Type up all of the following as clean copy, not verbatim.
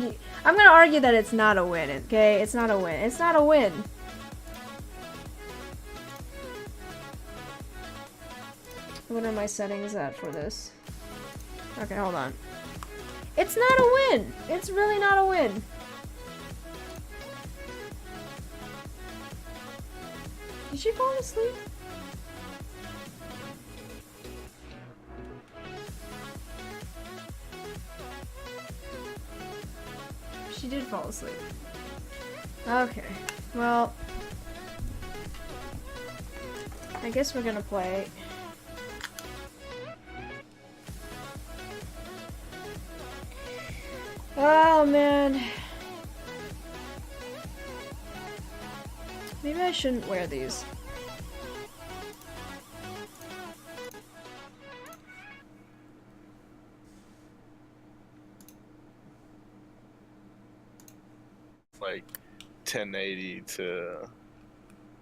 I'm gonna argue that it's not a win, okay? It's not a win. It's not a win. What are my settings at for this? Okay, hold on. It's not a win! It's really not a win. Did she fall asleep? She did fall asleep. Okay, well, I guess we're gonna play. Oh man. Maybe I shouldn't wear these. Like 1080 to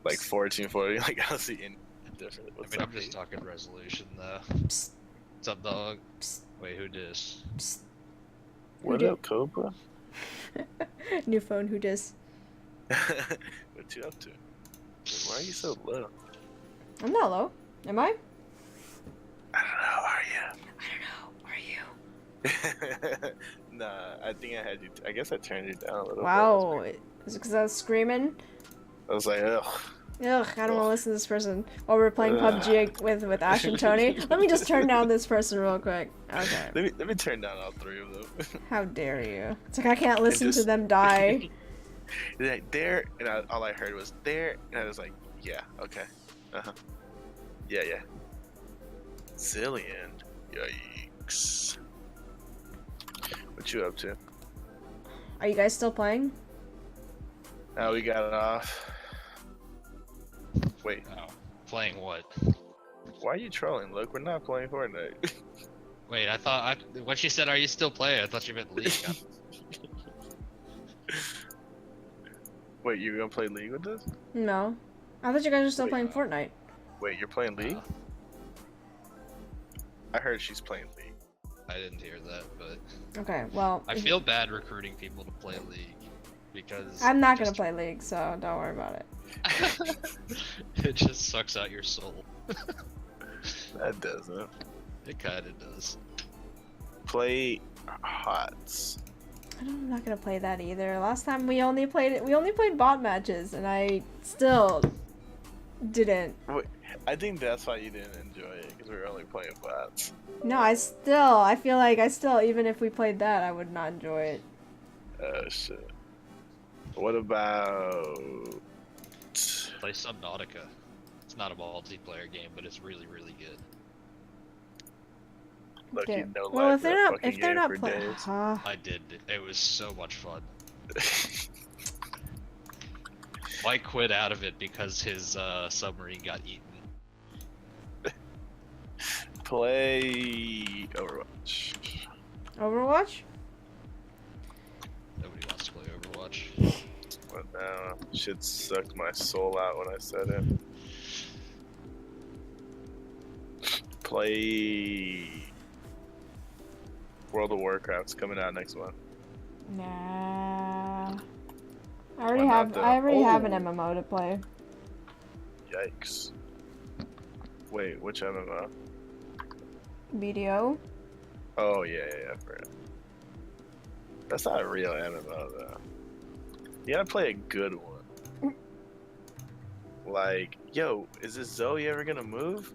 like 1440. Like I don't see any difference. I mean, I'm just talking resolution though. Psst. What's up, dog? Psst. Wait, who dis? Psst. What Who up, Cobra? New phone, who dis? What you up to? Why are you so low? I'm not low. Am I? I don't know. Are you? I don't know. Are you? Nah, I think I had you. I guess I turned you down a little. Wow. bit. Is it because I was screaming? I was like, ugh. Ugh, I don't want to listen to this person while we're playing PUBG with Ash and Tony. Let me just turn down this person real quick. Okay. Let me turn down all three of them. How dare you? It's like I can't listen to them die. Like, there, and all I heard was there, and I was like, yeah, okay, yeah. Zillion, yikes. What you up to? Are you guys still playing? Oh, we got it off. Wait, Oh, playing what? why are you trolling? Look, we're not playing Fortnite. Wait, I thought when she said, "Are you still playing?" I thought you meant League. Wait, you're gonna play League with us? No. I thought you guys were still Wait. playing Fortnite. Wait, you're playing League? I heard she's playing League. I didn't hear that, but Okay, well. I feel bad recruiting people to play League because I'm not gonna play League, so don't worry about it. It just sucks out your soul. That doesn't. It kinda does. Play HOTS. I'm not gonna play that either. Last time we only played bot matches, and I still didn't. Wait, I think that's why you didn't enjoy it, because we were only playing bots. No, I feel like even if we played that, I would not enjoy it. Oh shit. What about... Play Subnautica. It's not a multiplayer game, but it's really, really good. Look, Okay. you know, Well, life if they're for a not fucking game for playing, days. I did. It was so much fun. Mike quit out of it because his submarine got eaten. Play Overwatch. Overwatch? Nobody wants to play Overwatch. What now? Shit sucked my soul out when I said it. Play World of Warcraft's coming out next month. Nah. I Why not, though? already have an Oh. MMO to play. Yikes. Wait, which MMO? BDO. Oh yeah, I forgot. That's not a real MMO though. You gotta play a good one. Like, yo, is this Zoe ever gonna move?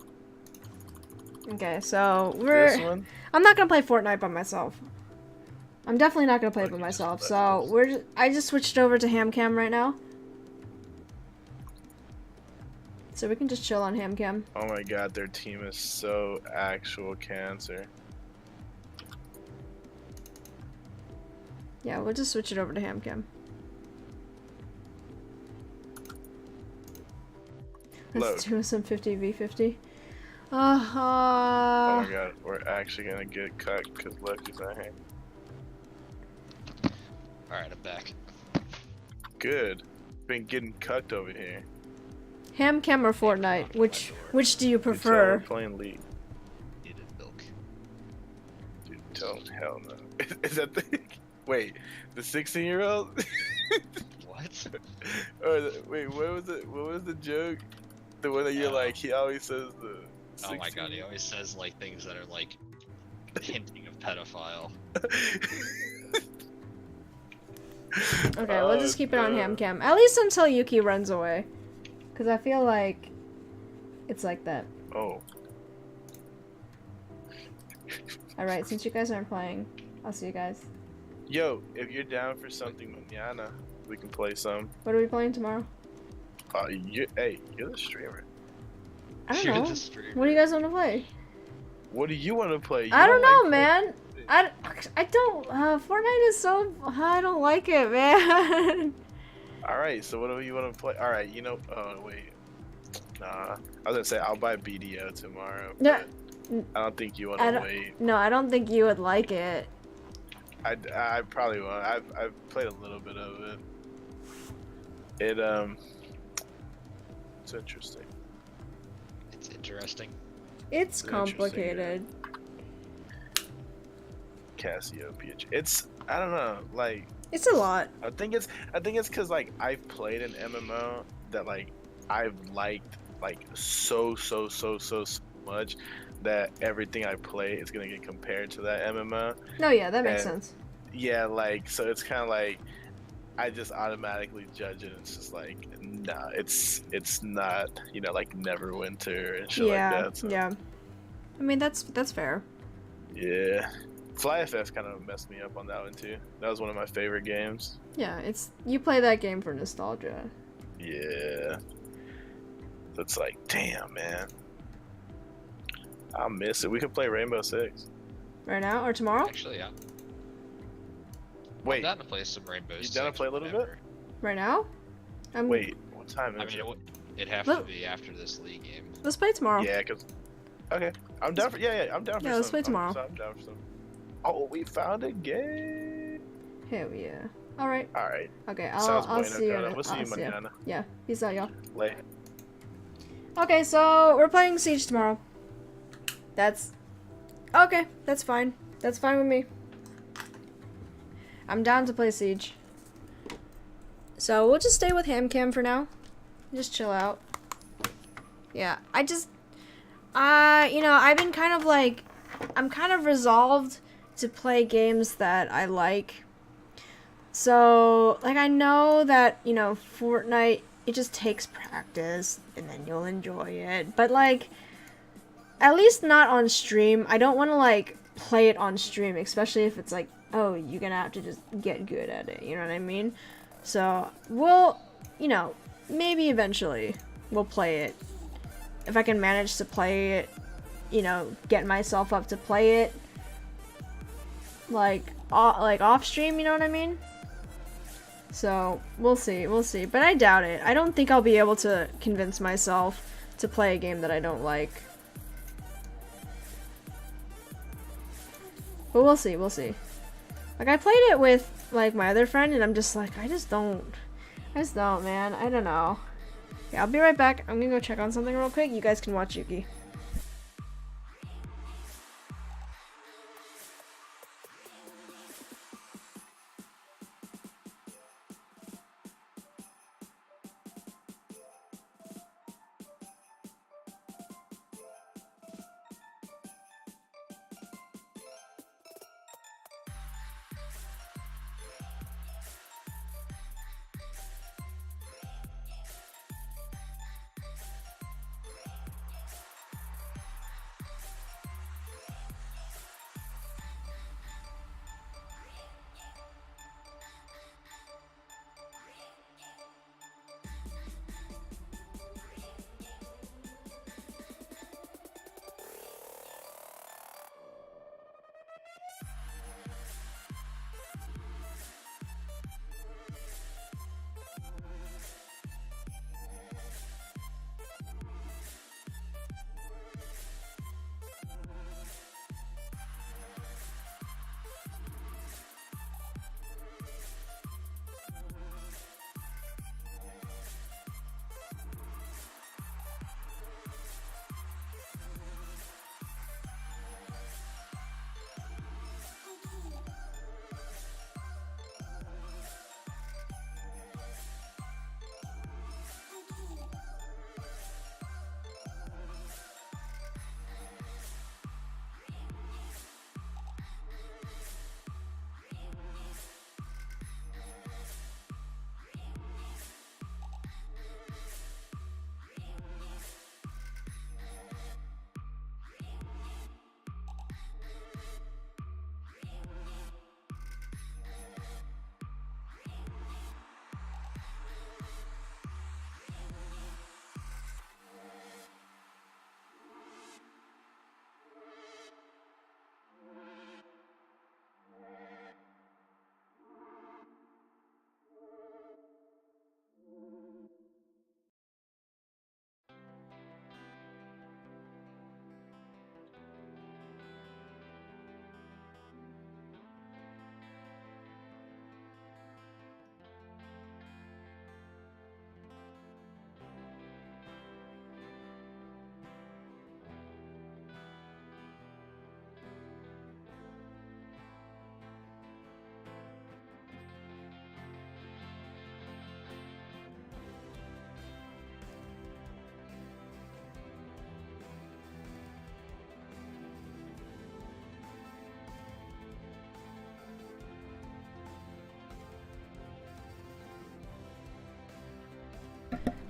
Okay, so This one? I'm not gonna play Fortnite by myself. I'm definitely not gonna play it by Like, you just myself. left So us. I just switched over to HamCam right now. So we can just chill on HamCam. Oh my god, their team is so actual cancer. Yeah, we'll just switch it over to HamCam. Let's do some 50v50. Oh my god, we're actually gonna get cut because Lucky's not here. Alright, I'm back. Good. Been getting cucked over here. HamCam or Fortnite? Which do you Tell prefer? we're playing League. Needed milk. Dude, tell him hell no. Is that the Wait, the 16-year-old? What? Wait, what was it? What was the joke? The one that you're like, he always says the. 16... Oh my god, he always says like things that are like hinting of pedophile. Okay, we'll just keep it on HamCam. At least until Yuki runs away. Because I feel like it's like that. Oh. Alright, since you guys aren't playing, I'll see you guys. Yo, if you're down for something mañana, we can play some. What are we playing tomorrow? Hey, you're the streamer. I don't You're know. the streamer. What do you guys want to play? What do you want to play? I don't know, man. I don't. Fortnite is so. I don't like it, man. Alright, so what do you want to play? Alright, you know. Oh, wait. Nah. I was gonna say, I'll buy BDO tomorrow. Yeah. I don't think you want to wait. No, I don't think you would like it. I probably won't. I've played a little bit of it. It's interesting. It's interesting. It's complicated. Cassiopeia. It's I don't know, like It's a lot. I think it's because like I've played an MMO that like I've liked like so much that everything I play is gonna get compared to that MMO. No, yeah, that makes sense. Yeah, like so it's kind of like I just automatically judge it. It's just like nah, it's not, you know, like Neverwinter and shit like that. So. Yeah. I mean that's fair. Yeah. FlyFS kind of messed me up on that one too. That was one of my favorite games. Yeah, you play that game for nostalgia. Yeah. So it's like, damn, man. I'll miss it. We could play Rainbow Six. Right now or tomorrow? Actually, yeah. Wait. I'm down to play some Rainbow Six. You down to play a little bit? Right now? Wait, what time is I mean, it? it'd have to be after this league game. Let's play tomorrow. Yeah, cause okay, I'm down for I'm down for Yeah, let's play tomorrow. I'm down for some. Oh, we found a game. Hell yeah. All right. All right. Okay, Sounds I'll bueno, see you. Carla. We'll see you I'll see ya. mañana. Yeah. Peace out, y'all. Lay. Okay, so we're playing Siege tomorrow. That's okay. That's fine. That's fine with me. I'm down to play Siege. So we'll just stay with HamCam for now. Just chill out. Yeah, you know, I've been kind of like, I'm kind of resolved to play games that I like. So, like, I know that, you know, Fortnite, it just takes practice, and then you'll enjoy it. But, like, at least not on stream. I don't want to, like, play it on stream, especially if it's like, oh, you're gonna have to just get good at it, you know what I mean? So, we'll, you know, maybe eventually we'll play it. If I can manage to play it, you know, get myself up to play it, like off stream, you know what I mean? So, we'll see. But I doubt it. I don't think I'll be able to convince myself to play a game that I don't like. But we'll see. Like, I played it with, like, my other friend, and I'm just like, I just don't, man. I don't know. Yeah, I'll be right back. I'm gonna go check on something real quick. You guys can watch Yuki.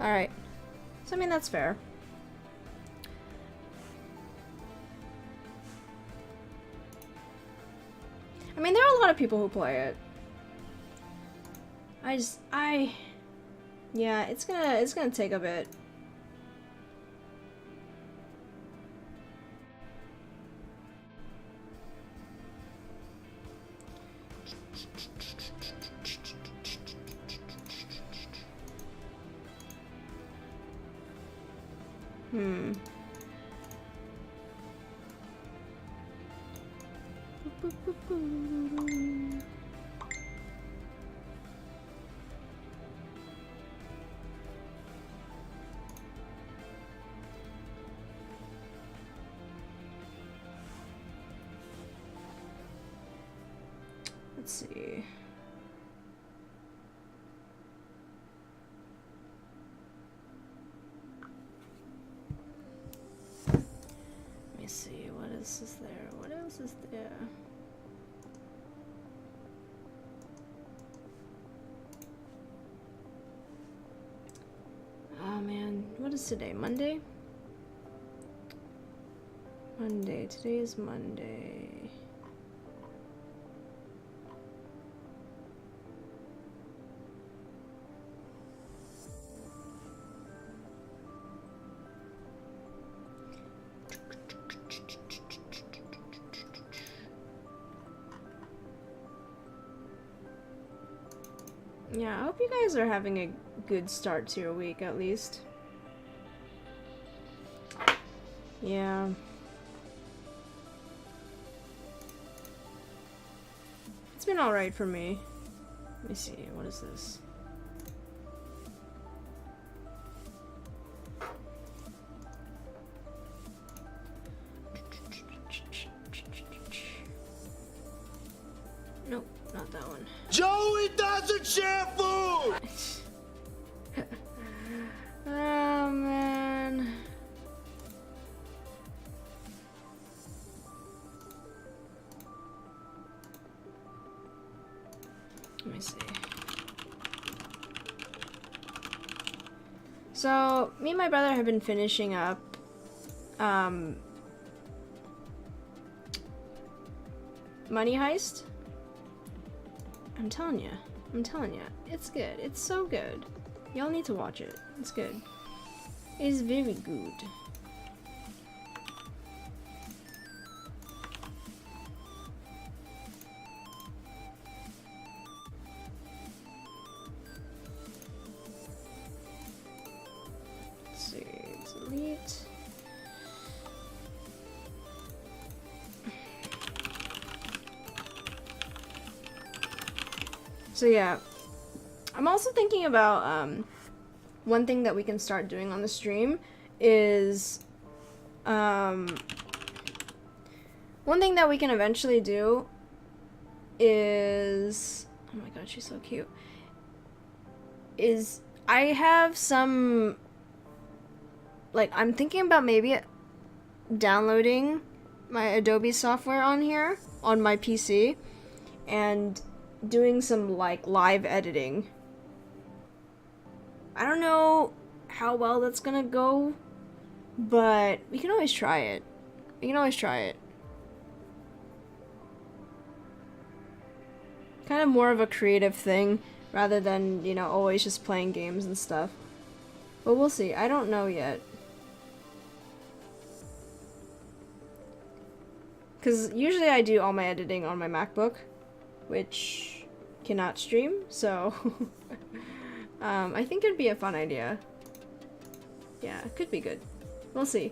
Alright. So, I mean, that's fair. I mean, there are a lot of people who play it. Yeah, it's gonna take a bit. Let's see. Let me see, what else is there? What else is there? Oh man, what is today? Monday? Monday, today is Monday. Yeah, I hope you guys are having a good start to your week, at least. Yeah. It's been alright for me. Let me see, what is this? Nope, not that one. Joey doesn't share food! Oh man. Let me see. So, me and my brother have been finishing up Money Heist. I'm telling you, it's good. It's so good. Y'all need to watch it. It's good. It's very good. Let's see, delete. So yeah, I'm also thinking about one thing that we can start doing on the stream is one thing that we can eventually do is, oh my god, she's so cute, is I have some, like, I'm thinking about maybe downloading my Adobe software on here on my PC and doing some like live editing. I don't know how well that's gonna go, but we can always try it. Kind of more of a creative thing rather than, you know, always just playing games and stuff. But we'll see. I don't know yet. Because usually I do all my editing on my MacBook, which cannot stream, so I think it'd be a fun idea. Yeah, it could be good. We'll see.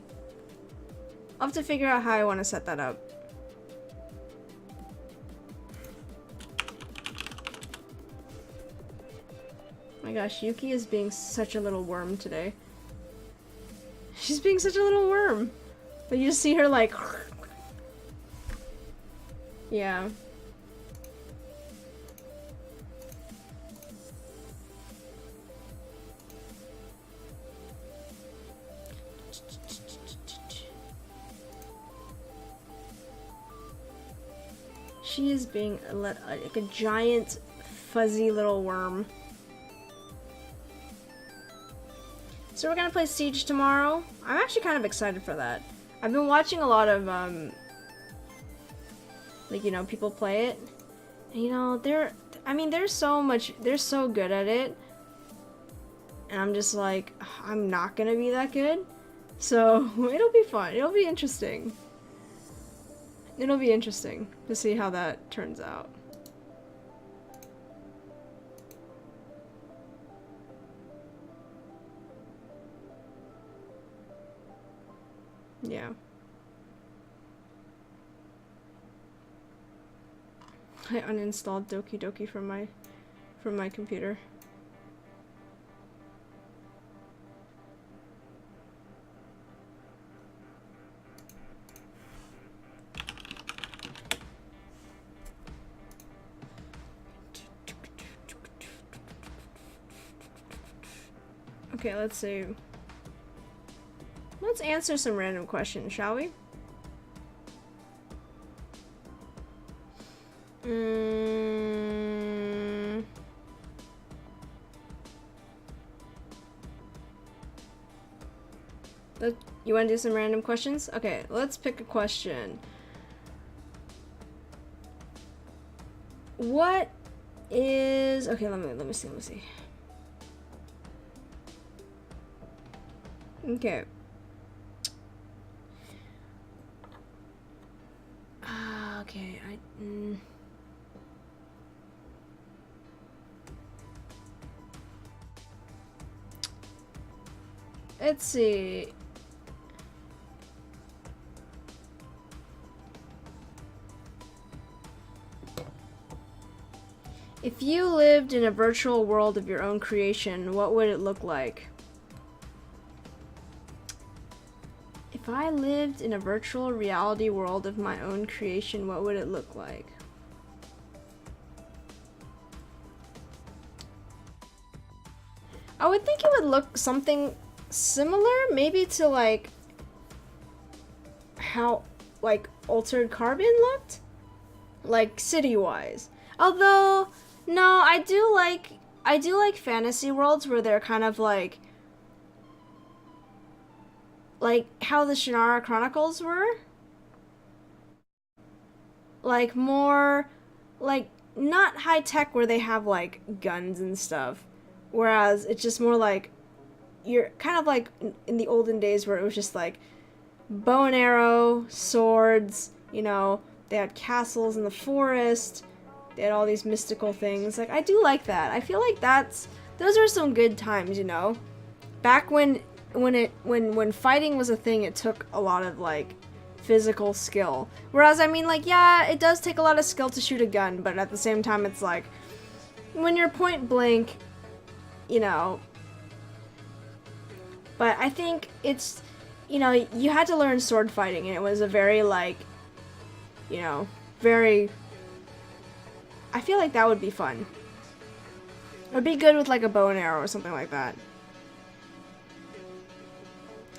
I'll have to figure out how I want to set that up. Oh my gosh, Yuki is being such a little worm today. She's being such a little worm. But you just see her like... Yeah. She is being like a giant, fuzzy little worm. So we're gonna play Siege tomorrow. I'm actually kind of excited for that. I've been watching a lot of, like, you know, people play it. And, you know, they're so good at it. And I'm just like, I'm not gonna be that good. So, it'll be fun. It'll be interesting. It'll be interesting to see how that turns out. Yeah. I uninstalled Doki Doki from my computer. Okay, let's see. Let's answer some random questions, shall we? You want to do some random questions? Okay, let's pick a question. What is... Okay, let me see. Okay. Okay, Let's see. If you lived in a virtual world of your own creation, what would it look like? If I lived in a virtual reality world of my own creation, what would it look like? I would think it would look something similar, maybe to like how like Altered Carbon looked, like city-wise. Although, no, I do like fantasy worlds where they're kind of like how the Shannara Chronicles were. Like more, like not high tech where they have like guns and stuff. Whereas it's just more like, you're kind of like in the olden days where it was just like bow and arrow, swords, you know, they had castles in the forest, they had all these mystical things. Like, I do like that. I feel like those are some good times, you know? Back when fighting was a thing, it took a lot of like physical skill. Whereas, I mean, like, yeah, it does take a lot of skill to shoot a gun, but at the same time, it's like, when you're point blank, you know. But I think it's, you know, you had to learn sword fighting, and it was a very, like, you know, very... I feel like that would be fun. It would be good with, like, a bow and arrow or something like that.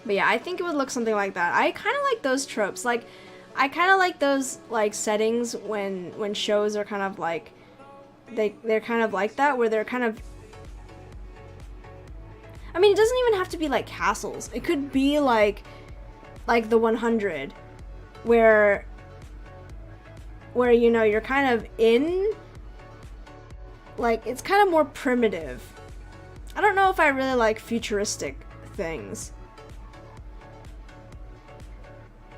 But yeah, I think it would look something like that. I kind of like those tropes. Like, I kind of like those, like, settings when shows are kind of, like... They're kind of like that, where they're kind of... I mean, it doesn't even have to be like castles. It could be like the 100, where you know, you're kind of in, like, it's kind of more primitive. I don't know if I really like futuristic things.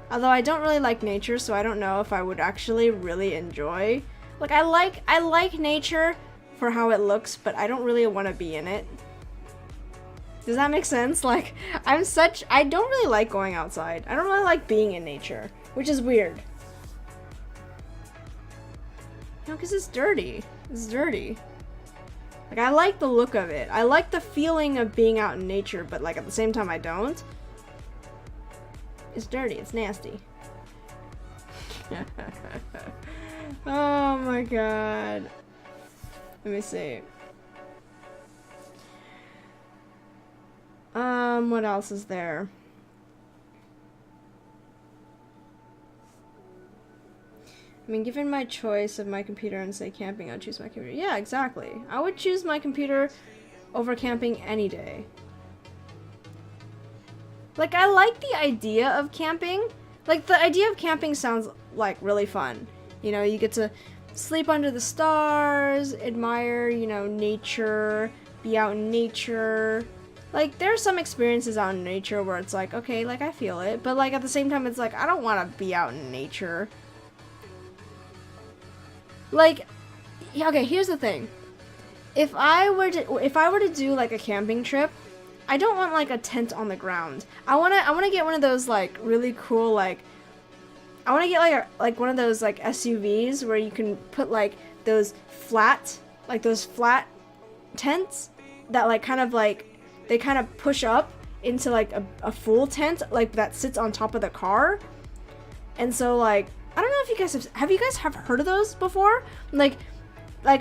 Although I don't really like nature, so I don't know if I would actually really enjoy. Like, I like nature for how it looks, but I don't really want to be in it. Does that make sense? Like, I don't really like going outside. I don't really like being in nature, which is weird. No, because it's dirty. It's dirty. Like, I like the look of it. I like the feeling of being out in nature, but, like, at the same time, I don't. It's dirty. It's nasty. Oh my god. Let me see. What else is there? I mean, given my choice of my computer and say camping, I'd choose my computer. Yeah, exactly. I would choose my computer over camping any day. Like, I like the idea of camping. Like, the idea of camping sounds, like, really fun. You know, you get to sleep under the stars, admire, you know, nature, be out in nature. Like, there are some experiences out in nature where it's like, okay, like, I feel it. But, like, at the same time, it's like, I don't want to be out in nature. Like, okay, here's the thing. If I were to do, like, a camping trip, I don't want, like, a tent on the ground. I wanna get one of those, like, really cool, like, I wanna get, like one of those, like, SUVs where you can put, like, those flat tents that, like, kind of, like, they kind of push up into, like, a full tent, like, that sits on top of the car. And so, like, I don't know if you guys have you guys heard of those before? Like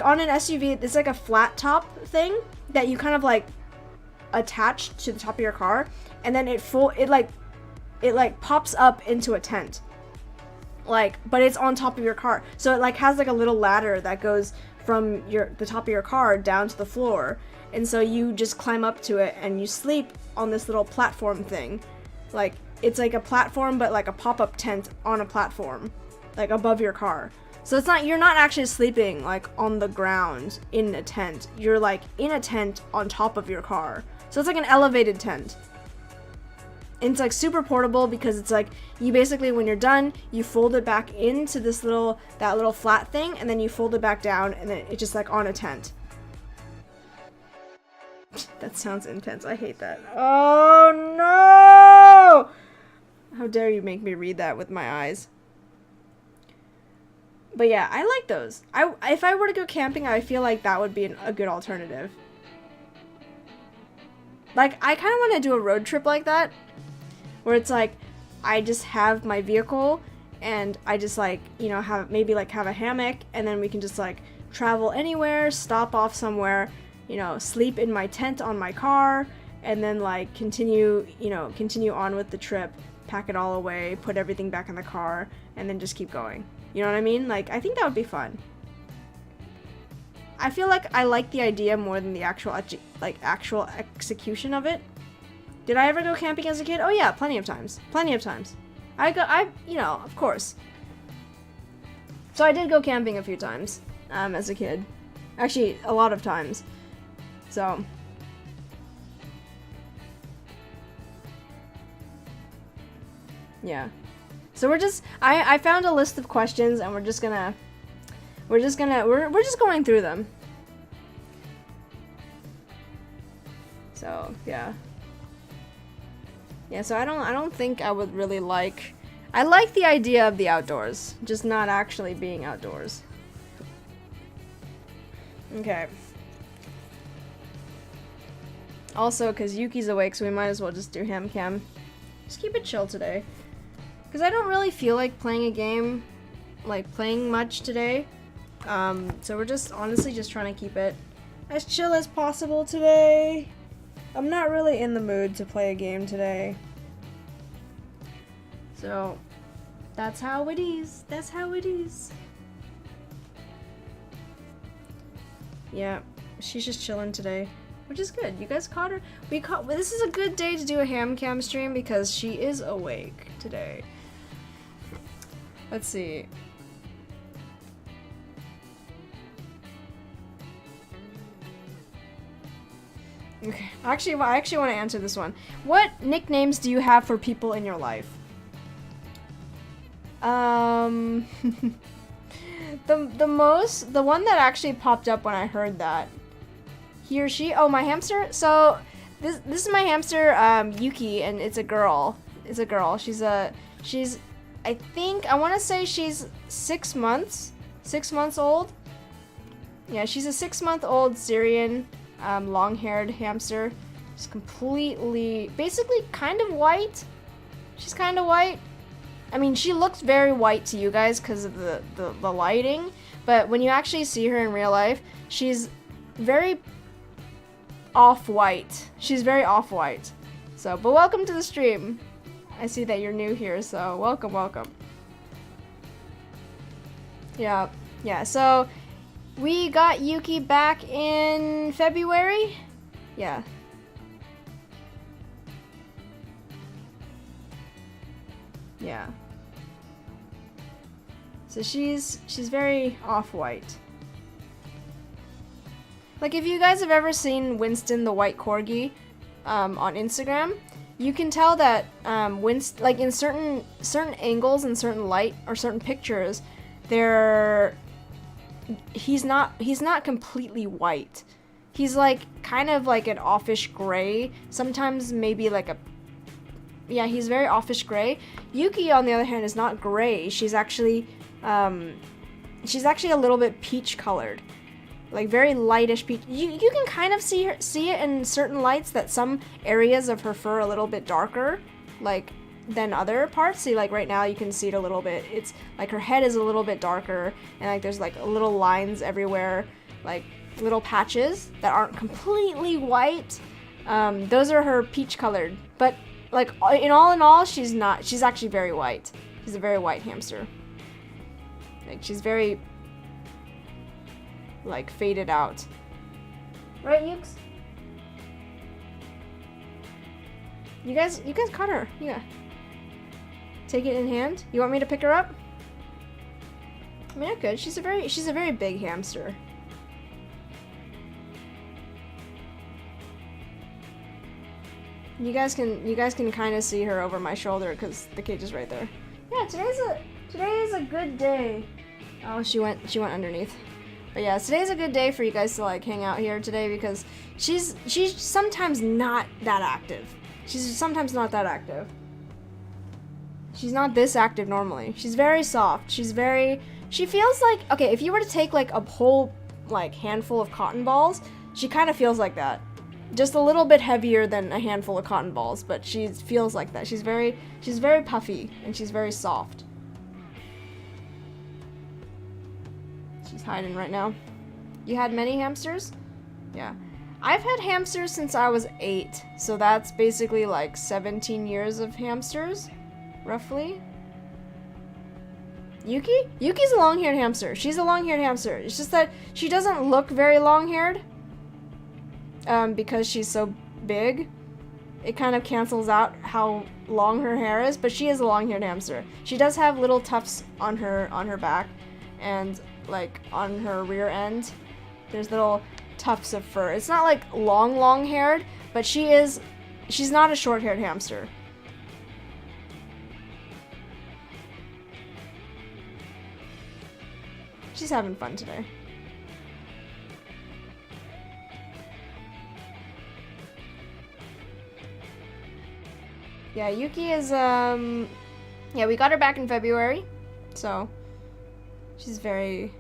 on an SUV, it's like a flat top thing that you kind of, like, attach to the top of your car, and then it pops up into a tent. Like, but it's on top of your car. So it, like, has, like, a little ladder that goes from the top of your car down to the floor. And so you just climb up to it and you sleep on this little platform thing. Like, it's like a platform, but like a pop-up tent on a platform, like above your car. So you're not actually sleeping, like, on the ground in a tent. You're, like, in a tent on top of your car. So it's like an elevated tent. And it's, like, super portable because it's like, you basically, when you're done, you fold it back into that little flat thing, and then you fold it back down, and then it's just, like, on a tent. That sounds intense. I hate that. Oh, no! How dare you make me read that with my eyes. But yeah, I like those. If I were to go camping, I feel like that would be a good alternative. Like, I kind of want to do a road trip like that, where it's like, I just have my vehicle, and I just, like, you know, have a hammock, and then we can just, like, travel anywhere, stop off somewhere, you know, sleep in my tent on my car, and then, like, continue on with the trip, pack it all away, put everything back in the car, and then just keep going. You know what I mean? Like, I think that would be fun. I feel like I like the idea more than the actual execution of it. Did I ever go camping as a kid? Oh yeah, plenty of times. You know, of course. So I did go camping a few times, as a kid. Actually, a lot of times. So. Yeah. So I found a list of questions, and we're just going through them. So, yeah. Yeah, so I don't think I would really I like the idea of the outdoors, just not actually being outdoors. Okay. Also, because Yuki's awake, so we might as well just do HamCam. Just keep it chill today. Because I don't really feel like playing a game, like, playing much today. So we're just honestly just trying to keep it as chill as possible today. I'm not really in the mood to play a game today. So, that's how it is. That's how it is. Yeah, she's just chilling today, which is good. You guys caught her. This is a good day to do a HamCam stream because she is awake today. Let's see. Okay. I actually want to answer this one. What nicknames do you have for people in your life? The one that actually popped up when I heard that. He or she? Oh, my hamster? So this is my hamster, Yuki, and it's a girl. It's a girl. She's I think, I want to say she's 6 months. 6 months old. Yeah, she's a 6-month-old Syrian, long-haired hamster. She's basically kind of white. She's kind of white. I mean, she looks very white to you guys because of the lighting, but when you actually see her in real life, she's very off-white. She's very off-white. So, but welcome to the stream. I see that you're new here, so welcome. Yeah, so we got Yuki back in February? Yeah. Yeah. So she's very off-white. Like, if you guys have ever seen Winston the white corgi on Instagram, you can tell that Winston, like in certain angles and certain light or certain pictures, he's not completely white. He's like kind of like an offish gray. Sometimes maybe like he's very offish gray. Yuki, on the other hand, is not gray. She's actually a little bit peach colored. Like very lightish peach. You can kind of see it in certain lights that some areas of her fur are a little bit darker, like than other parts. See, like right now you can see it a little bit. It's like her head is a little bit darker, and like there's like little lines everywhere, like little patches that aren't completely white. Those are her peach colored. But like in all, she's not. She's actually very white. She's a very white hamster. Like she's very like faded out. Right, Yukes? You guys caught her. Yeah. Take it in hand. You want me to pick her up? I mean, I could. She's a very big hamster. You guys can kind of see her over my shoulder because the cage is right there. Yeah, today is a good day. Oh, she went underneath. But yeah, today's a good day for you guys to like hang out here today because she's sometimes not that active. She's sometimes not that active. She's not this active normally. She's very soft. She feels like, okay, if you were to take like a whole like handful of cotton balls, she kind of feels like that. Just a little bit heavier than a handful of cotton balls, but she feels like that. She's very puffy and she's very soft. She's hiding right now. You had many hamsters? Yeah. I've had hamsters since I was 8, so that's basically like 17 years of hamsters, roughly. Yuki? Yuki's a long-haired hamster. She's a long-haired hamster. It's just that she doesn't look very long-haired because she's so big. It kind of cancels out how long her hair is, but she is a long-haired hamster. She does have little tufts on her back and like on her rear end. There's little tufts of fur. It's not like long haired, but she's not a short-haired hamster. She's having fun today. Yeah, Yuki is yeah, we got her back in February. So she's very,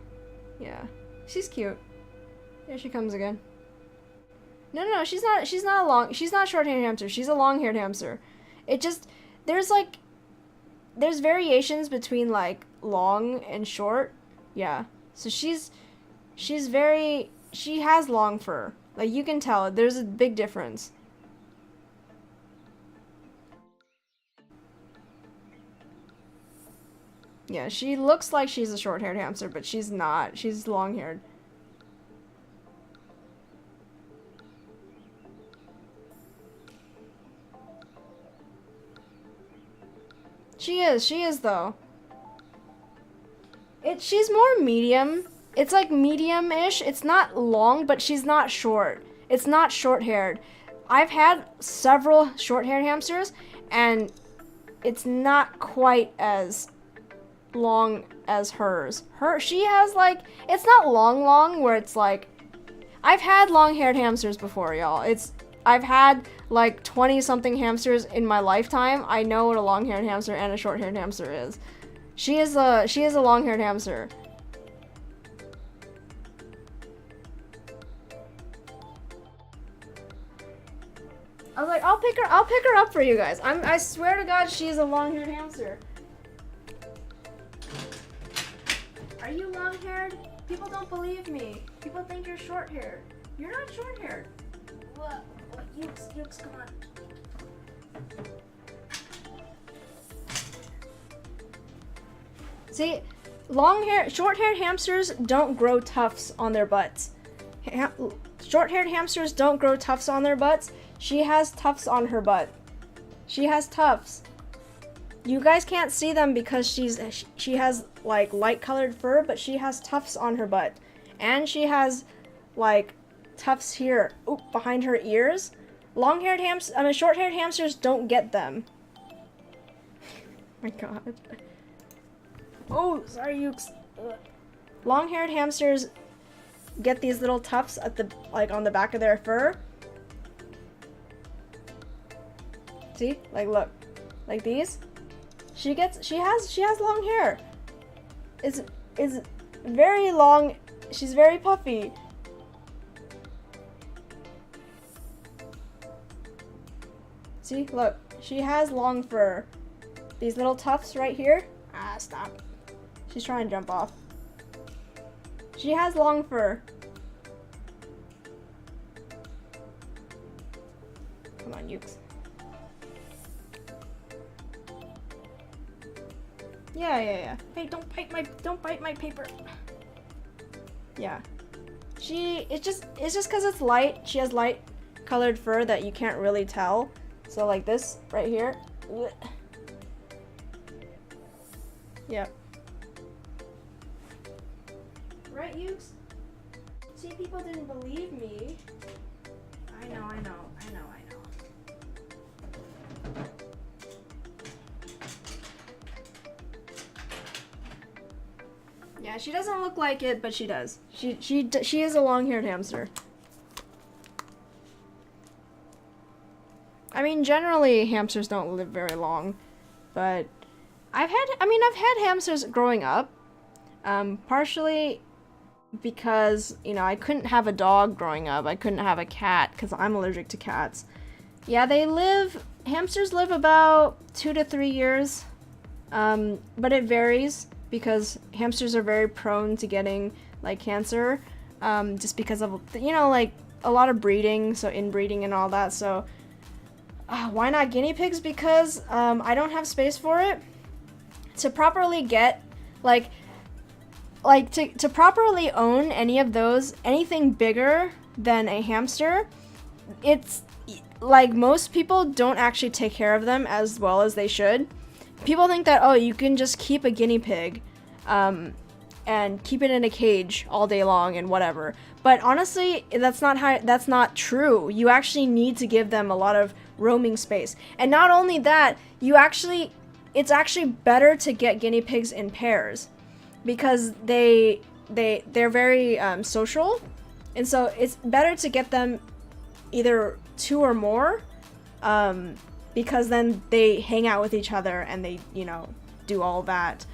yeah, she's cute. Here she comes again. No, she's not a short-haired hamster. She's a long-haired hamster. It just, there's variations between like long and short. Yeah. So she has long fur. Like you can tell, there's a big difference. Yeah, she looks like she's a short-haired hamster, but she's not. She's long-haired. She is though. She's more medium. It's like medium-ish. It's not long, but she's not short. It's not short-haired. I've had several short-haired hamsters, and it's not quite as long as hers. She has like, it's not long where it's like, I've had long-haired hamsters before, y'all. I've had like 20-something hamsters in my lifetime. I know what a long-haired hamster and a short-haired hamster is. She is a long-haired hamster. I was like, I'll pick her up for you guys. I swear to God, she's a long-haired hamster. Are you long-haired? People don't believe me. People think you're short-haired. You're not short-haired. What? Yukes, come on. See, short-haired hamsters don't grow tufts on their butts. Short-haired hamsters don't grow tufts on their butts. She has tufts on her butt. She has tufts. You guys can't see them because she has like light colored fur, but she has tufts on her butt. And she has like tufts here, behind her ears. Short-haired hamsters don't get them. My god. Oh, sorry, Yukes. Long-haired hamsters get these little tufts at the on the back of their fur. See? Like, look. Like these. She has long hair. It's very long. She's very puffy. See? Look. She has long fur. These little tufts right here. Ah, stop. She's trying to jump off. She has long fur. Come on, Ukes. Yeah. Hey, don't bite my paper. Yeah. It's just because it's light. She has light colored fur that you can't really tell. So like this right here. Yep. Right, Ukes? See, people didn't believe me. I know. Yeah, she doesn't look like it, but she does. She is a long-haired hamster. I mean, generally hamsters don't live very long, but I've had hamsters growing up, partially because, you know, I couldn't have a dog growing up. I couldn't have a cat because I'm allergic to cats. Yeah, hamsters live about 2 to 3 years, but it varies because hamsters are very prone to getting, like, cancer, just because of, you know, like, a lot of breeding, so inbreeding and all that, so why not guinea pigs? Because I don't have space for it. To properly get, to properly own any of those, anything bigger than a hamster, it's, like, most people don't actually take care of them as well as they should. People think that, oh, you can just keep a guinea pig, and keep it in a cage all day long and whatever. But honestly, that's not true. You actually need to give them a lot of roaming space. And not only that, it's actually better to get guinea pigs in pairs because they're very social, and so it's better to get them either 2 or more, because then they hang out with each other and they, you know, do all that.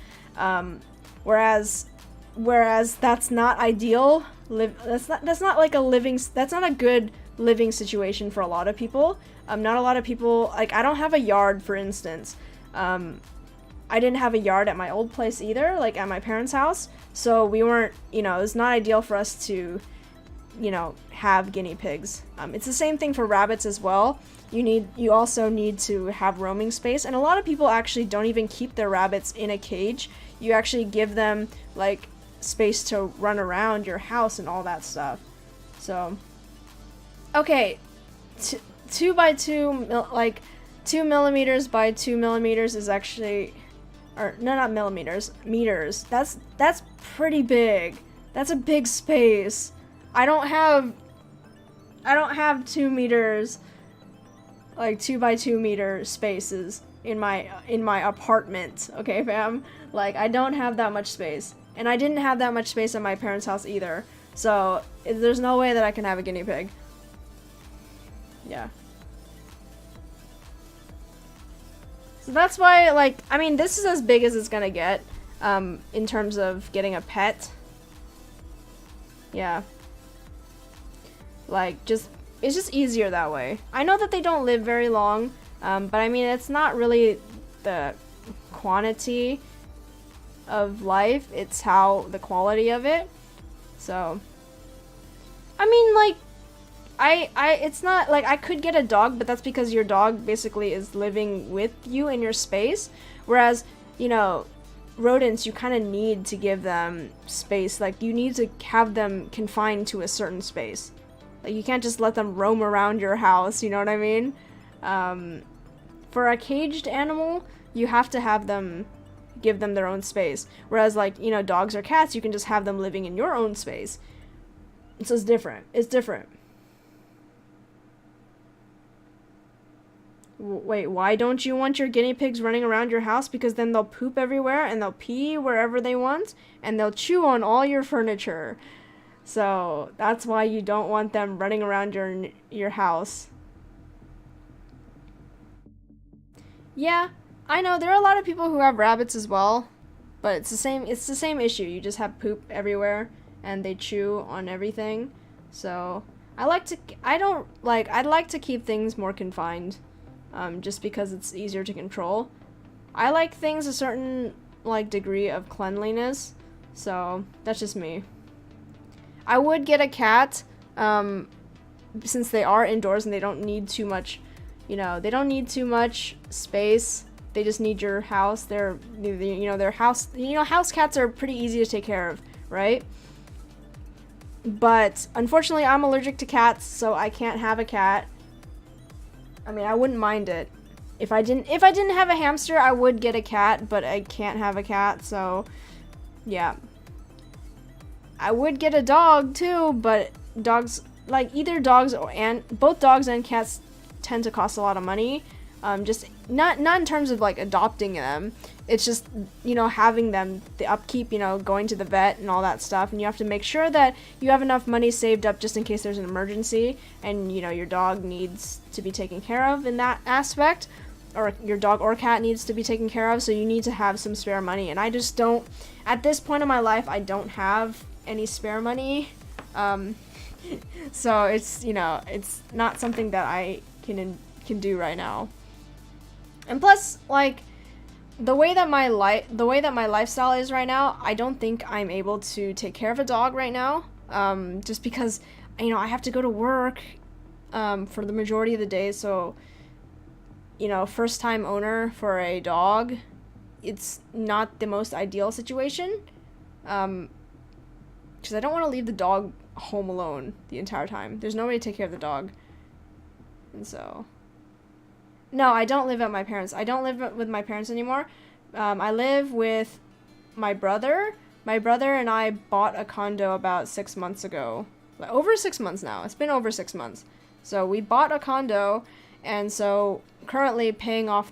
Whereas that's not ideal. That's not a good living situation for a lot of people. Not a lot of people, like, I don't have a yard, for instance. I didn't have a yard at my old place either, like at my parents' house. So we weren't, you know, it's not ideal for us to, you know, have guinea pigs. It's the same thing for rabbits as well. You also need to have roaming space, and a lot of people actually don't even keep their rabbits in a cage. You actually give them, like, space to run around your house and all that stuff. So, okay, 2 by 2, like 2 millimeters by 2 millimeters is actually, or no, not millimeters, meters. That's pretty big. That's a big space. I don't have 2 meters, like 2 by 2 meter spaces in my apartment. Okay, fam? Like, I don't have that much space. And I didn't have that much space at my parents' house either. So, there's no way that I can have a guinea pig. Yeah. So that's why, like, I mean, this is as big as it's gonna get, in terms of getting a pet. Yeah. Like, it's just easier that way. I know that they don't live very long, but I mean, it's not really the quantity of life, it's the quality of it. So, I mean, like, it's not, like, I could get a dog, but that's because your dog basically is living with you in your space, whereas, you know, rodents, you kind of need to give them space. Like, you need to have them confined to a certain space. Like, you can't just let them roam around your house, you know what I mean? For a caged animal, you have to have them, give them their own space. Whereas, like, you know, dogs or cats, you can just have them living in your own space. So it's different. It's different. Wait, why don't you want your guinea pigs running around your house? Because then they'll poop everywhere and they'll pee wherever they want and they'll chew on all your furniture. So that's why you don't want them running around your house. Yeah, I know there are a lot of people who have rabbits as well, but it's the same issue. You just have poop everywhere and they chew on everything. So I'd like to keep things more confined. Just because it's easier to control. I like things a certain, like, degree of cleanliness, so that's just me. I would get a cat, since they are indoors and they don't need too much, you know, they don't need too much space. They just need your house. They're, you know, their house, you know, house cats are pretty easy to take care of, right? But unfortunately, I'm allergic to cats, so I can't have a cat. I mean, I wouldn't mind it. If I didn't have a hamster, I would get a cat, but I can't have a cat, so yeah. I would get a dog too, but dogs, like, either dogs both dogs and cats tend to cost a lot of money. Just not in terms of, like, adopting them. It's just, you know, having them, the upkeep, you know, going to the vet and all that stuff, and you have to make sure that you have enough money saved up just in case there's an emergency and, you know, your dog needs to be taken care of in that aspect, or your dog or cat needs to be taken care of, so you need to have some spare money, and I just don't, at this point in my life, I don't have any spare money, so it's, you know, it's not something that I can do right now. And plus, like, the way that my lifestyle is right now, I don't think I'm able to take care of a dog right now. Just because, you know, I have to go to work for the majority of the day. So, you know, first time owner for a dog, it's not the most ideal situation. Because I don't want to leave the dog home alone the entire time. There's no way to take care of the dog. And so, no, I don't live at my parents'. I don't live with my parents anymore. I live with my brother. My brother and I bought a condo about 6 months ago. Like, over 6 months now. It's been over 6 months. So we bought a condo, and so currently paying off,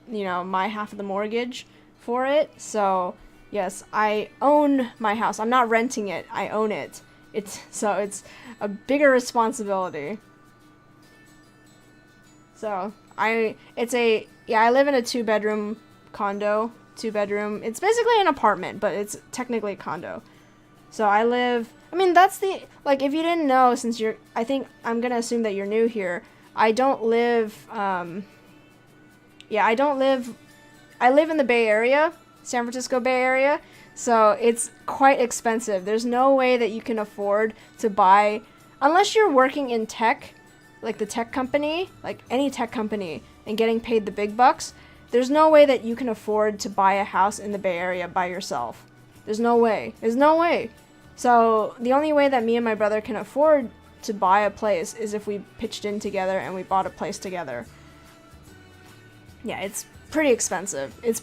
you know, my half of the mortgage for it. So yes, I own my house. I'm not renting it. I own it. It's a bigger responsibility. So I live in a 2-bedroom condo, 2-bedroom. It's basically an apartment, but it's technically a condo. So that's like, if you didn't know, since I think I'm gonna assume that you're new here, I live in the Bay Area, San Francisco Bay Area, so it's quite expensive. There's no way that you can afford to buy, unless you're working in tech, like the tech company, like any tech company, and getting paid the big bucks. There's no way that you can afford to buy a house in the Bay Area by yourself. There's no way. So the only way that me and my brother can afford to buy a place is if we pitched in together and we bought a place together. Yeah, it's pretty expensive. It's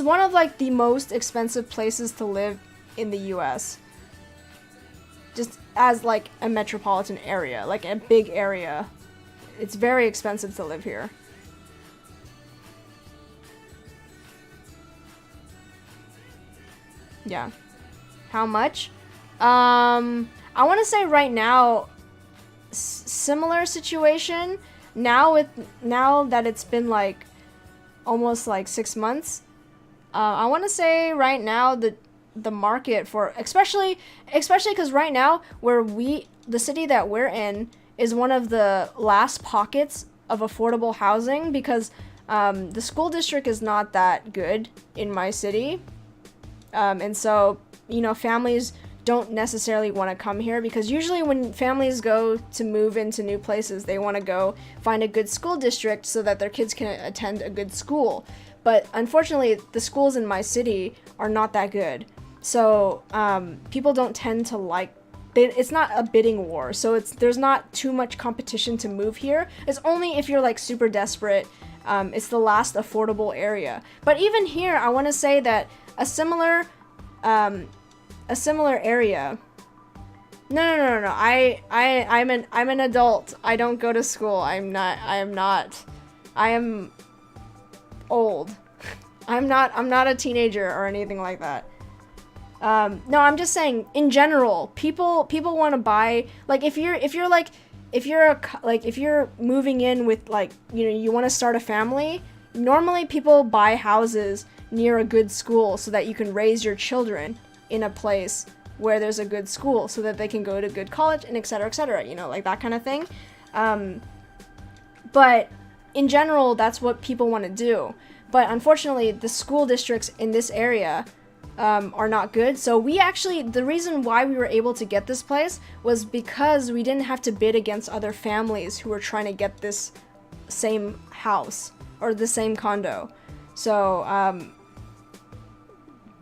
one of, like, the most expensive places to live in the US. Just as, like, a metropolitan area, like a big area. It's very expensive to live here. Yeah. How much? I want to say right now, similar situation. Now that it's been, like, almost, like, 6 months, I want to say right now the market for, especially because right now the city that we're in is one of the last pockets of affordable housing, because the school district is not that good in my city, and so, you know, families don't necessarily want to come here, because usually when families go to move into new places, they want to go find a good school district so that their kids can attend a good school. But unfortunately, the schools in my city are not that good. So people don't tend to like it's not a bidding war, so there's not too much competition to move here. It's only if you're like super desperate. It's the last affordable area. But even here, I want to say that a similar area. No. I'm an adult. I don't go to school. I am old. I'm not a teenager or anything like that. No, I'm just saying in general, people want to buy, like if you're moving in with, like, you know, you want to start a family, normally people buy houses near a good school so that you can raise your children in a place where there's a good school so that they can go to good college and etc., you know, like that kind of thing. But in general, that's what people want to do. But unfortunately, the school districts in this area are not good. So the reason why we were able to get this place was because we didn't have to bid against other families who were trying to get this same house or the same condo. So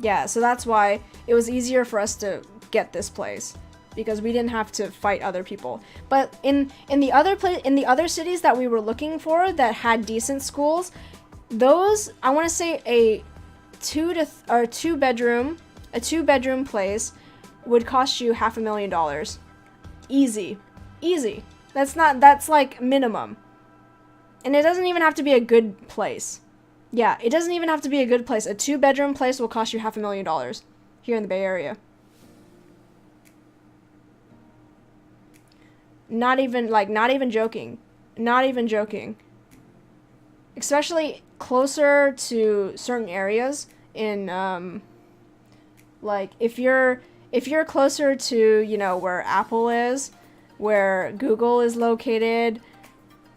yeah, so that's why it was easier for us to get this place, because we didn't have to fight other people. But in the other cities that we were looking for that had decent schools, those, I want to say a two bedroom place would cost you $500,000. Easy. That's like minimum. And it doesn't even have to be a good place. Yeah, it doesn't even have to be a good place. A 2-bedroom place will cost you $500,000 here in the Bay Area. Not even joking. Not even joking. Especially closer to certain areas in, like, if you're closer to, you know, where Apple is, where Google is located,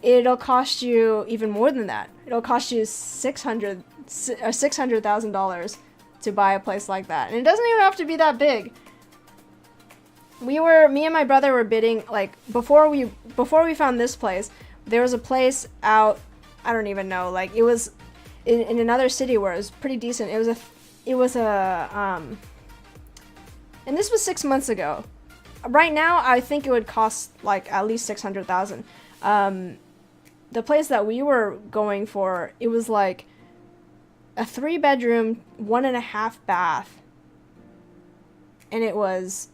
it'll cost you even more than that. It'll cost you $600,000 to buy a place like that. And it doesn't even have to be that big. Me and my brother were bidding, like, before we found this place, there was a place out, I don't even know, like, it was in another city where it was pretty decent. It was a and this was 6 months ago. Right now, I think it would cost, like, at least $600,000. The place that we were going for, it was like a 3-bedroom, 1.5 bath. And it was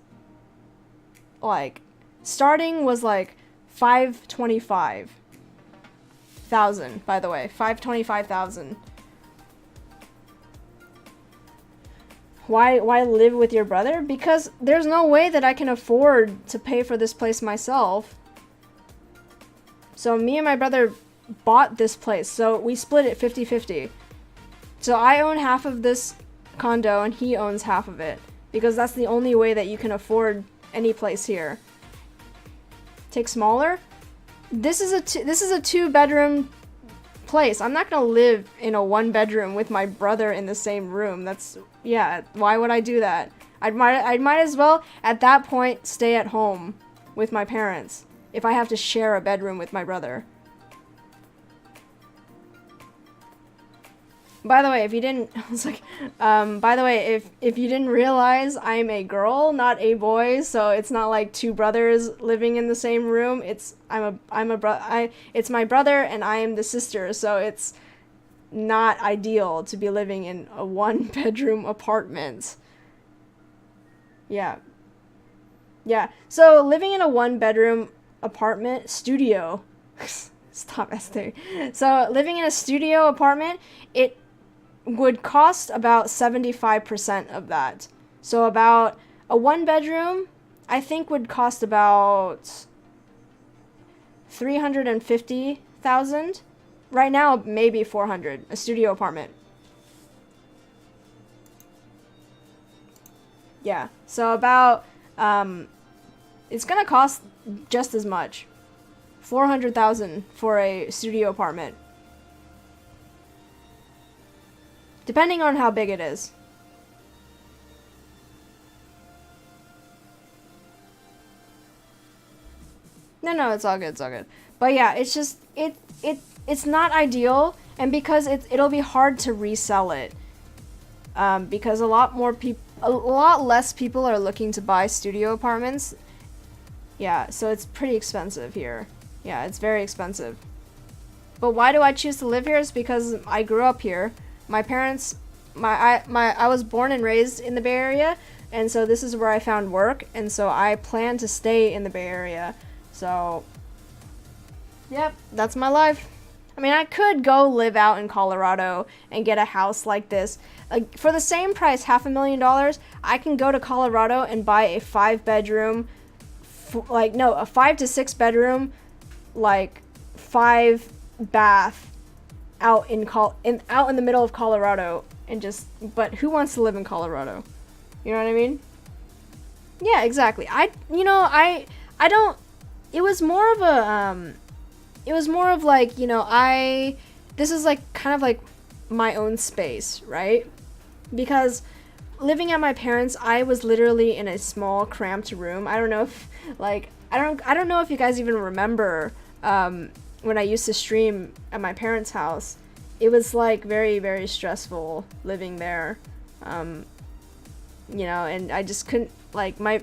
like, starting was like $525,000, by the way. $525,000. Why live with your brother? Because there's no way that I can afford to pay for this place myself. So me and my brother bought this place. So we split it 50-50. So I own half of this condo and he owns half of it, because that's the only way that you can afford any place here. Take smaller. This is a 2-bedroom place. I'm not gonna live in a 1-bedroom with my brother in the same room. Yeah, why would I do that? I might as well at that point stay at home with my parents if I have to share a bedroom with my brother. By the way, if you didn't, I was like, by the way, if you didn't realize, I'm a girl, not a boy, so it's not like 2 brothers living in the same room. It's my brother and I am the sister, so it's not ideal to be living in a 1-bedroom apartment. Yeah. So living in a 1-bedroom apartment studio. Stop Esther. So living in a studio apartment, it would cost about 75% of that. So about a 1-bedroom, I think, would cost about $350,000. Right now, maybe $400,000, a studio apartment. Yeah, so about, it's gonna cost just as much. $400,000 for a studio apartment. Depending on how big it is. No, it's all good. But yeah, it's just, it's not ideal, and because it'll be hard to resell it. Because a lot less people are looking to buy studio apartments, Yeah, so it's pretty expensive here. Yeah, it's very expensive. But why do I choose to live here? Is because I grew up here. My parents, I was born and raised in the Bay Area, and so this is where I found work, and so I plan to stay in the Bay Area. So, yep, that's my life. I mean, I could go live out in Colorado and get a house like this. Like, for the same price, $500,000, I can go to Colorado and buy a 5-bedroom, a 5 to 6 bedroom, like 5-bath out in the middle of Colorado, and but who wants to live in Colorado? You know what I mean? Yeah, exactly. I don't, it was more of a, like, this is like kind of like my own space, right? Because living at my parents', I was literally in a small cramped room. I don't know if I don't know if you guys even remember when I used to stream at my parents' house. It was like very, very stressful living there. And I just couldn't, like, my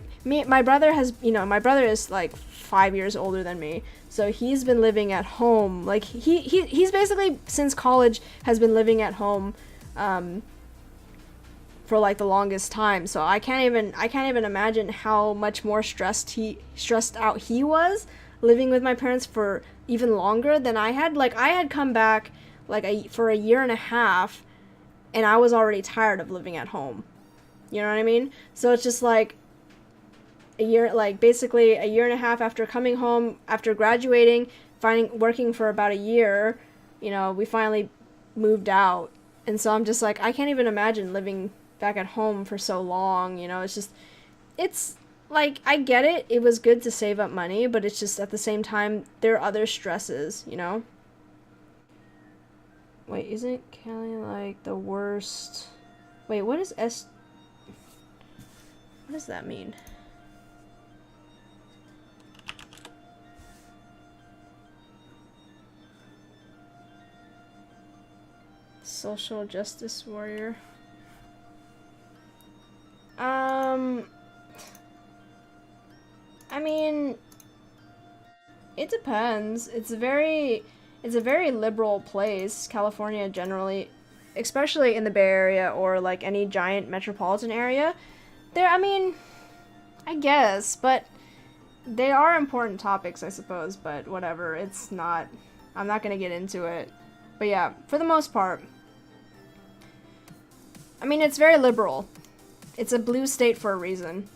brother is like 5 years older than me, so he's been living at home, like he's basically since college has been living at home for like the longest time. So I can't even imagine how much more stressed out he was living with my parents for even longer than I had. Like, I had come back for a year and a half, and I was already tired of living at home. You know what I mean? So it's just like basically a year and a half after coming home, after graduating, working for about a year, we finally moved out. And so I'm just like, I can't even imagine living back at home for so long. It's like, I get it. It was good to save up money, but it's just at the same time, there are other stresses, Wait, isn't Cali like the worst? Wait, what does that mean? Social justice warrior. I mean, it depends. It's a very liberal place, California generally, especially in the Bay Area or like any giant metropolitan area. I guess, but they are important topics, I suppose, but whatever, I'm not gonna get into it. But yeah, for the most part, it's very liberal. It's a blue state for a reason.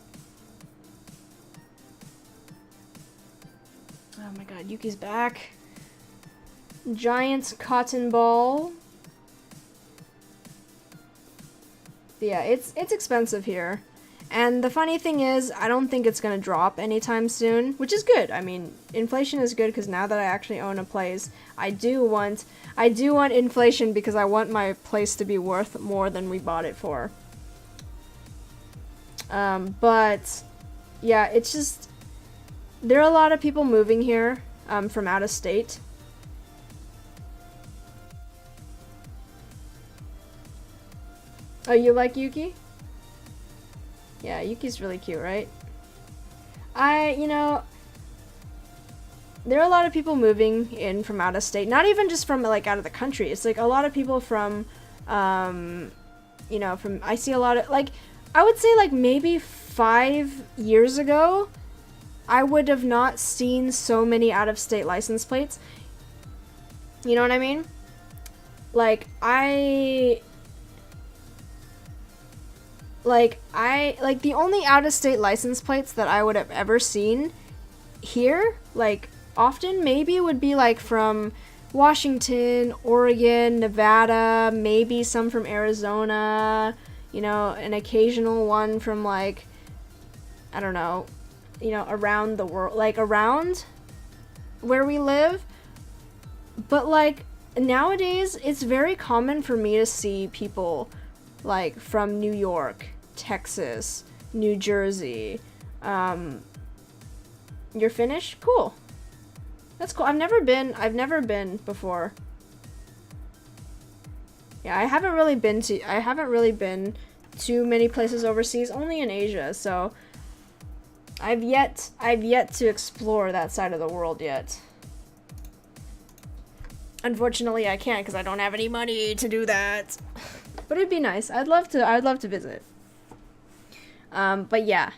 Oh my god, Yuki's back. Giant cotton ball. Yeah, it's expensive here. And the funny thing is, I don't think it's gonna drop anytime soon, which is good. Inflation is good because now that I actually own a place, I do want inflation because I want my place to be worth more than we bought it for. But yeah, it's just, there are a lot of people moving here from out of state. Oh, you like Yuki? Yeah, Yuki's really cute, right? There are a lot of people moving in from out of state, not even just from like out of the country. It's like a lot of people from, I see a lot of, like, I would say like maybe 5 years ago, I would have not seen so many out of state license plates. You know what I mean? The only out-of-state license plates that I would have ever seen here, like, often, maybe would be, like, from Washington, Oregon, Nevada, maybe some from Arizona, an occasional one from, like, I don't know, around the world, like, around where we live. But, like, nowadays, it's very common for me to see people, like, from New York, Texas, New Jersey. You're Finnish? Cool. That's cool. I've never been before. Yeah, I haven't really been too many places overseas, only in Asia, so I've yet to explore that side of the world yet. Unfortunately, I can't because I don't have any money to do that. But it'd be nice. I'd love to visit. But yeah.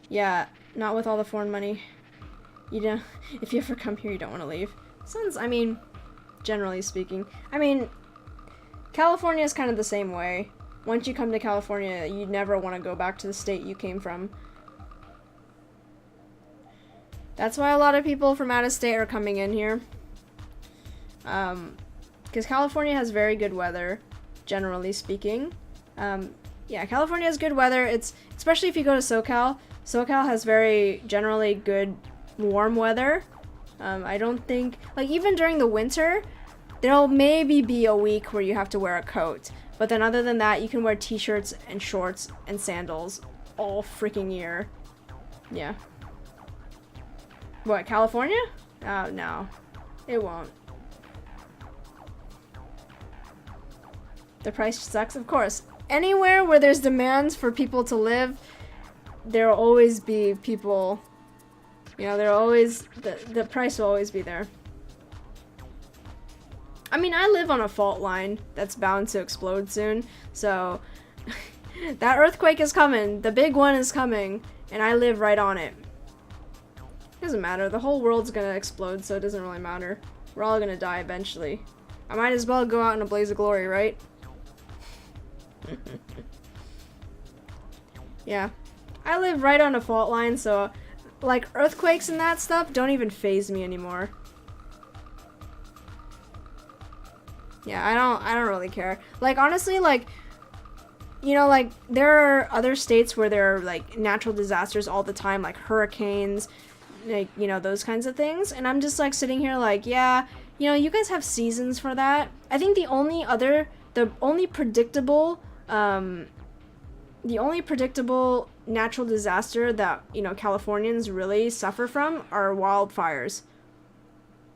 Yeah, not with all the foreign money. You know, if you ever come here, you don't want to leave. Since, I mean, generally speaking. I mean, California is kind of the same way. Once you come to California, you never want to go back to the state you came from. That's why a lot of people from out of state are coming in here. Because California has very good weather, generally speaking. Yeah, California has good weather. It's, especially if you go to SoCal. SoCal has very generally good warm weather. I don't think, like, even during the winter, there'll maybe be a week where you have to wear a coat. But then other than that, you can wear t-shirts and shorts and sandals all freaking year. Yeah. What, California? Oh, no. It won't. The price sucks, of course. Anywhere where there's demands for people to live, there'll always be people, you know, there'll always, the price will always be there. I mean, I live on a fault line that's bound to explode soon, so that earthquake is coming. The big one is coming, and I live right on it. Doesn't matter. The whole world's gonna explode, so it doesn't really matter. We're all gonna die eventually. I might as well go out in a blaze of glory, right? Yeah. I live right on a fault line, so like earthquakes and that stuff don't even faze me anymore. Yeah, I don't really care. Like, honestly, like, you know, like, there are other states where there are, like, natural disasters all the time, like hurricanes, like, you know, those kinds of things. And I'm just, like, sitting here like, yeah, you know, you guys have seasons for that. I think the only predictable natural disaster that, you know, Californians really suffer from are wildfires.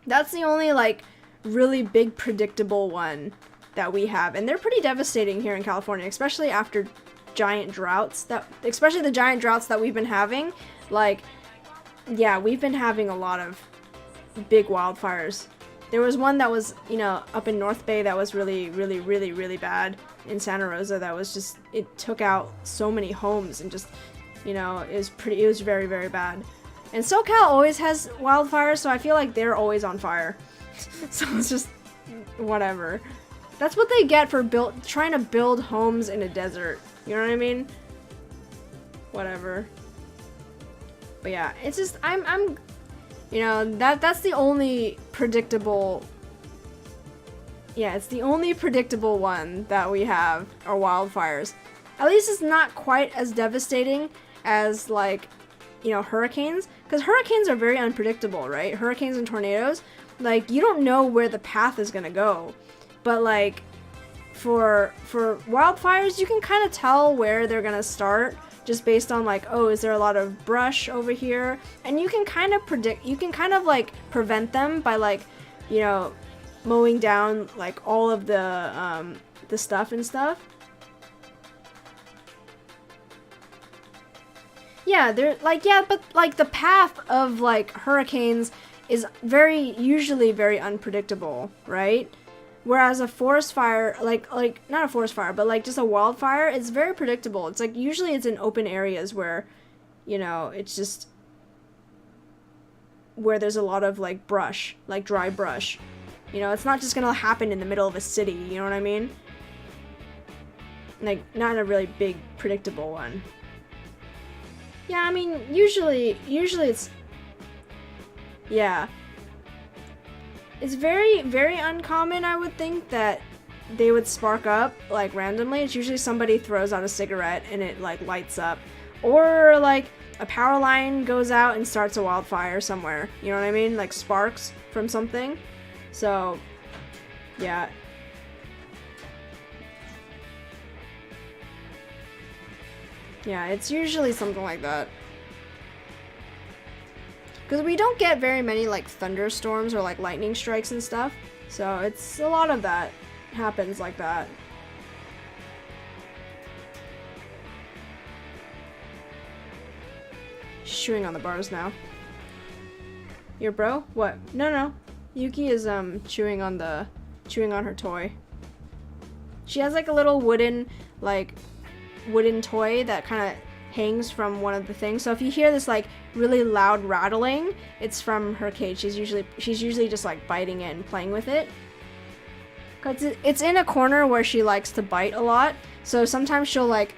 That's the only, like, really big predictable one that we have, and they're pretty devastating here in California, especially after giant droughts, especially the giant droughts that we've been having. Like, yeah, we've been having a lot of big wildfires. There was one that was, you know, up in North Bay that was really, really, really, really bad. In Santa Rosa, that was just, it took out so many homes and just, you know, it was very, very bad. And SoCal always has wildfires, so I feel like they're always on fire. So it's just whatever. That's what they get for trying to build homes in a desert. You know what I mean? Whatever. But yeah, it's just I'm you know, that's the only predictable. Yeah, it's the only predictable one that we have are wildfires. At least it's not quite as devastating as, like, you know, hurricanes, because hurricanes are very unpredictable, right? Hurricanes and tornadoes. Like, you don't know where the path is gonna go. But, like, for wildfires, you can kind of tell where they're gonna start just based on, like, oh, is there a lot of brush over here? And you can kind of like, prevent them by, like, you know, mowing down, like, all of the stuff and stuff. Yeah, they're, like, yeah, but, like, the path of, like, hurricanes is usually very unpredictable, right? Whereas a forest fire, like not a forest fire, but, like, just a wildfire, it's very predictable. It's, like, usually it's in open areas where, you know, it's just where there's a lot of, like, brush, like, dry brush. You know, it's not just gonna happen in the middle of a city, you know what I mean? Like, not a really big, predictable one. Yeah, I mean, usually it's... Yeah. It's very, very uncommon, I would think, that they would spark up, like, randomly. It's usually somebody throws out a cigarette and it, like, lights up. Or, like, a power line goes out and starts a wildfire somewhere. You know what I mean? Like, sparks from something. So, yeah. Yeah, it's usually something like that. Because we don't get very many, like, thunderstorms or, like, lightning strikes and stuff. So it's a lot of that happens like that. chewing on the bars now. Your bro? What? No, no. Yuki is chewing on her toy. She has like a little wooden toy that kind of hangs from one of the things. So if you hear this like really loud rattling, it's from her cage. She's usually just like biting it and playing with it. Cause it's in a corner where she likes to bite a lot. So sometimes she'll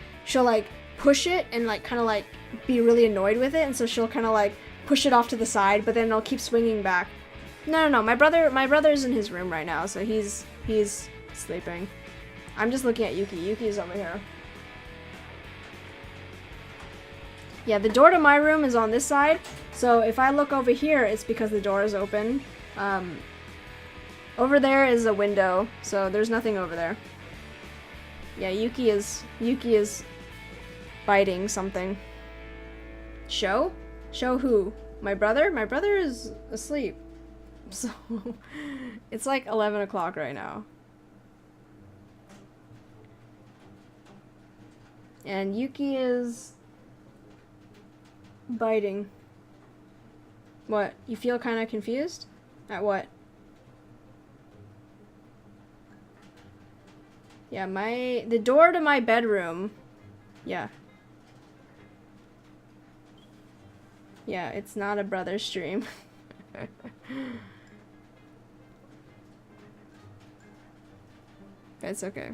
push it and like kind of like be really annoyed with it, and so she'll kind of like push it off to the side, but then it'll keep swinging back. No. My brother's in his room right now, so he's sleeping. I'm just looking at Yuki. Yuki's over here. Yeah, the door to my room is on this side, so if I look over here, it's because the door is open. Over there is a window, so there's nothing over there. Yeah, Yuki is biting something. Show? Show who? My brother? My brother is asleep. So, it's like 11 o'clock right now. And Yuki is biting. What? You feel kind of confused? At what? Yeah, the door to my bedroom. Yeah. Yeah, it's not a brother stream. It's okay.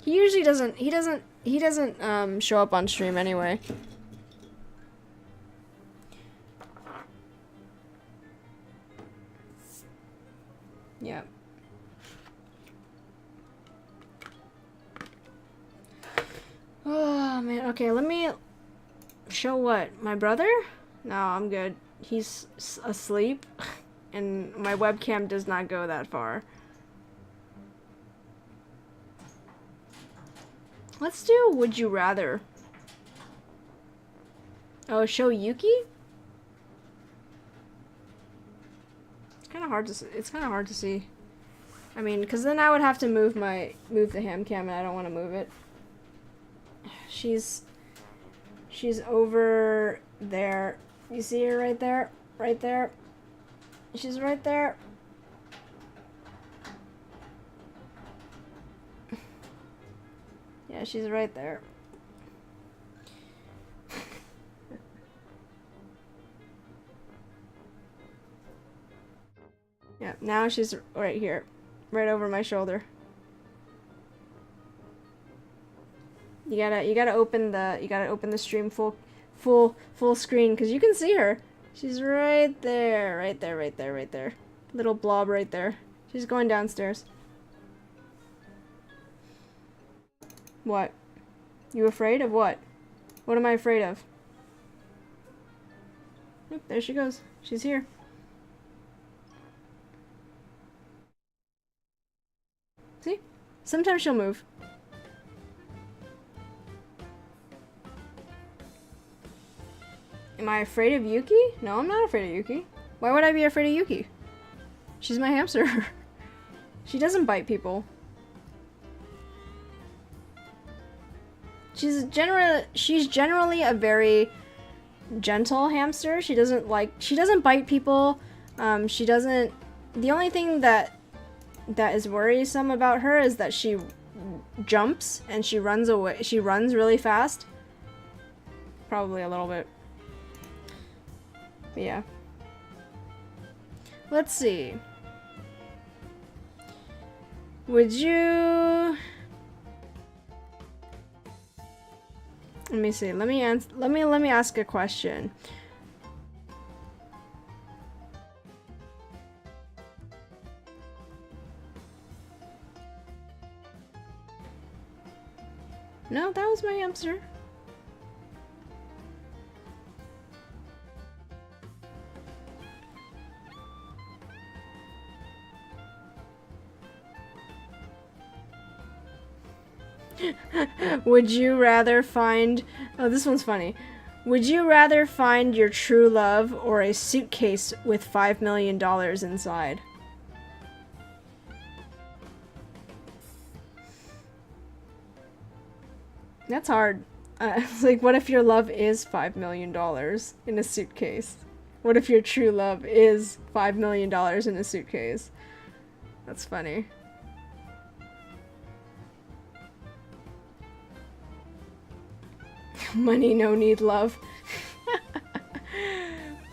He usually doesn't show up on stream anyway. Yeah. Oh man, okay, let me show what? My brother? No, I'm good. He's asleep and my webcam does not go that far. Let's do Would You Rather. Oh, show Yuki? It's kind of hard to see. I mean, cuz then I would have to move the HamCam and I don't want to move it. She's over there. You see her right there? Right there. She's right there. Yeah, she's right there. Yeah, now she's right here. Right over my shoulder. You gotta open the stream full screen because you can see her. She's right there, right there. Little blob right there. She's going downstairs. What? You afraid of what? What am I afraid of? Oop, there she goes. She's here. See? Sometimes she'll move. Am I afraid of Yuki? No, I'm not afraid of Yuki. Why would I be afraid of Yuki? She's my hamster. She doesn't bite people. She's generally a very gentle hamster. She doesn't bite people. The only thing that is worrisome about her is that she jumps and she runs away. She runs really fast. Probably a little bit. But yeah. Let's see. Would you... Let me see. Let me ask a question. No, that was my hamster. Would you rather find... Oh, this one's funny. Would you rather find your true love or a suitcase with $5 million inside? That's hard. It's like, what if your love is $5 million in a suitcase? What if your true love is $5 million in a suitcase? That's funny. Money, no need, love.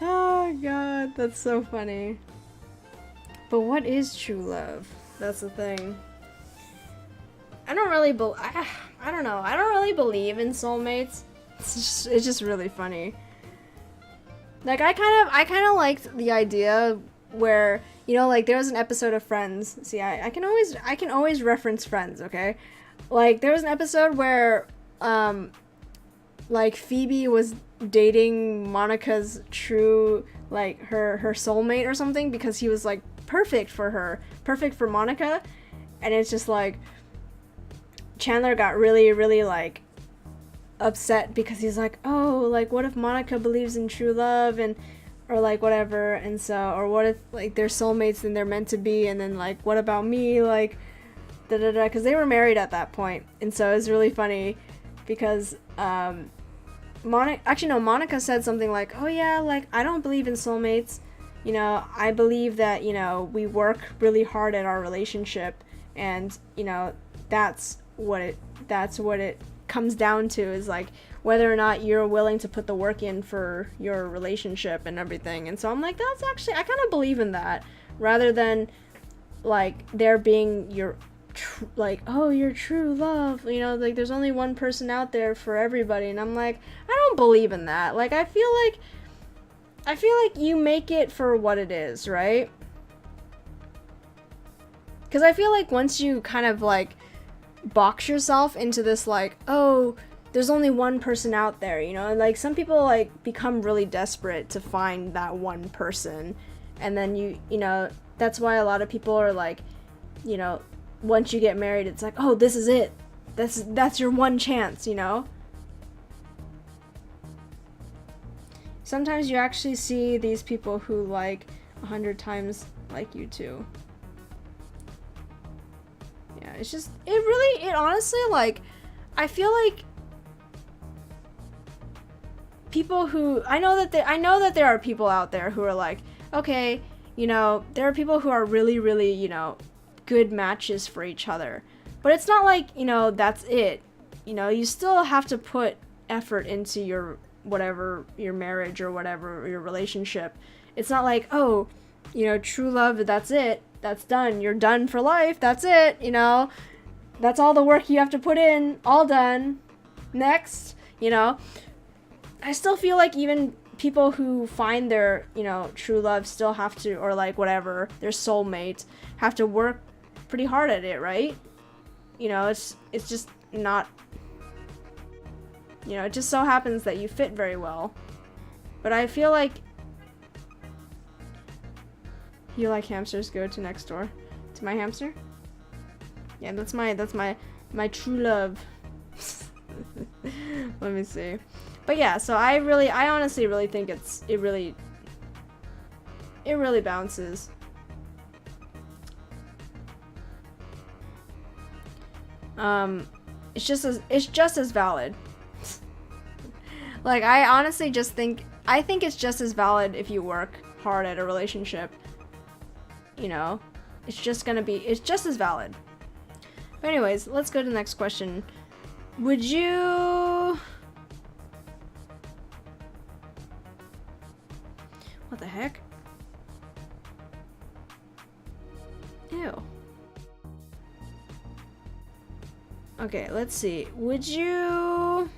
Oh god, that's so funny. But what is true love? That's the thing. I don't really I don't know. I don't really believe in soulmates. It's just really funny. Like I kind of liked the idea where, you know, like there was an episode of Friends. See, I can always reference Friends, okay? Like there was an episode where like Phoebe was dating Monica's true, like her soulmate or something, because he was like perfect for her, perfect for Monica. And it's just like Chandler got really, really like upset because he's like, oh, like what if Monica believes in true love and or like whatever, and so, or what if like they're soulmates and they're meant to be, and then like what about me, like da da da, because they were married at that point. And so it was really funny because Monica said something like, oh yeah, like I don't believe in soulmates, you know, I believe that, you know, we work really hard at our relationship, and you know, that's what it comes down to, is like whether or not you're willing to put the work in for your relationship and everything. And so I'm like, that's actually, I kind of believe in that, rather than like there being your like, oh, your true love, you know, like there's only one person out there for everybody. And I'm like, I don't believe in that. Like I feel like you make it for what it is, right? Because I feel like once you kind of like box yourself into this like, oh, there's only one person out there, you know, and like some people like become really desperate to find that one person, and then you know, that's why a lot of people are like, you know, once you get married, it's like, oh, this is it, that's your one chance, you know. Sometimes you actually see these people who like 100 times like you too. Yeah, it's just, it honestly, like, I feel like people who, I know that there are people out there who are like, okay, you know, there are people who are really, really, you know, good matches for each other. But it's not like, you know, that's it. You know, you still have to put effort into your, whatever, your marriage or whatever, or your relationship. It's not like, oh, you know, true love, that's it. That's done. You're done for life. That's it, you know. That's all the work you have to put in. All done. Next, you know. I still feel like even people who find their, you know, true love still have to, or like whatever, their soulmate, have to work pretty hard at it, right? You know, it's just not, you know, it just so happens that you fit very well. But I feel like you like hamsters, go to next door to my hamster. Yeah, that's my true love. Let me see. But yeah, so I honestly really think it really bounces. It's just as valid. Like I honestly just think it's just as valid if you work hard at a relationship. You know, it's just as valid. But anyways, let's go to the next question. Would you... What the heck? Ew. Okay, let's see. Would you...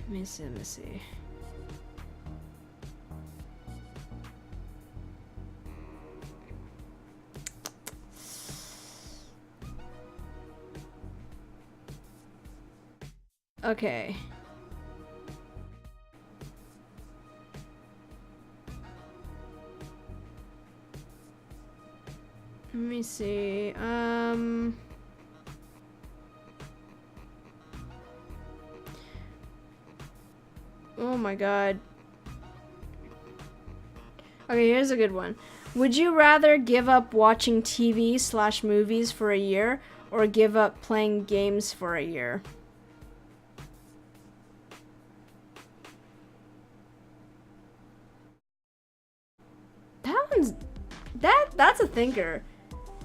Let me see. Okay. Let me see. Oh my god. Okay, here's a good one. Would you rather give up watching TV/movies for a year or give up playing games for a year? That's a thinker.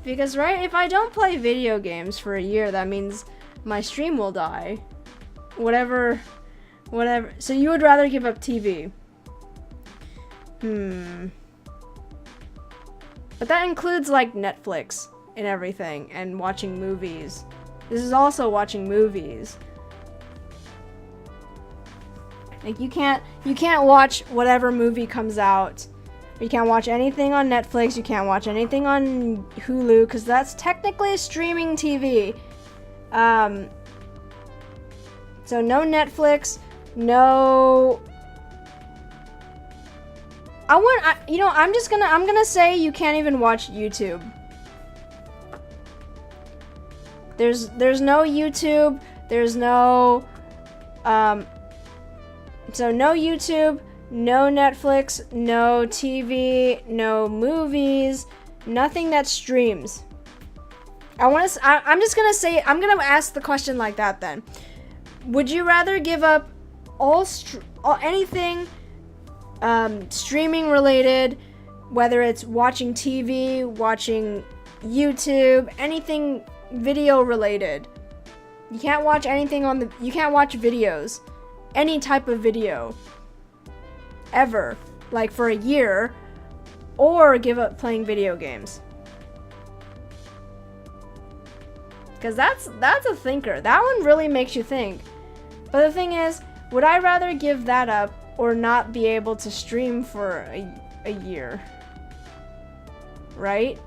Because, right, if I don't play video games for a year, that means my stream will die. Whatever. So you would rather give up TV? But that includes, like, Netflix and everything, and watching movies. This is also watching movies. Like, you can't watch whatever movie comes out. You can't watch anything on Netflix, you can't watch anything on Hulu, because that's technically streaming TV. So no Netflix, no... I'm gonna say you can't even watch YouTube. There's no YouTube, there's no, so no YouTube, no Netflix, no TV, no movies, nothing that streams. I'm just gonna say, I'm gonna ask the question like that then. Would you rather give up anything streaming related, whether it's watching TV, watching YouTube, anything video related? You can't watch anything you can't watch videos, any type of video, ever, like for a year, or give up playing video games. Because that's a thinker. That one really makes you think. But the thing is, would I rather give that up or not be able to stream for a year? Right?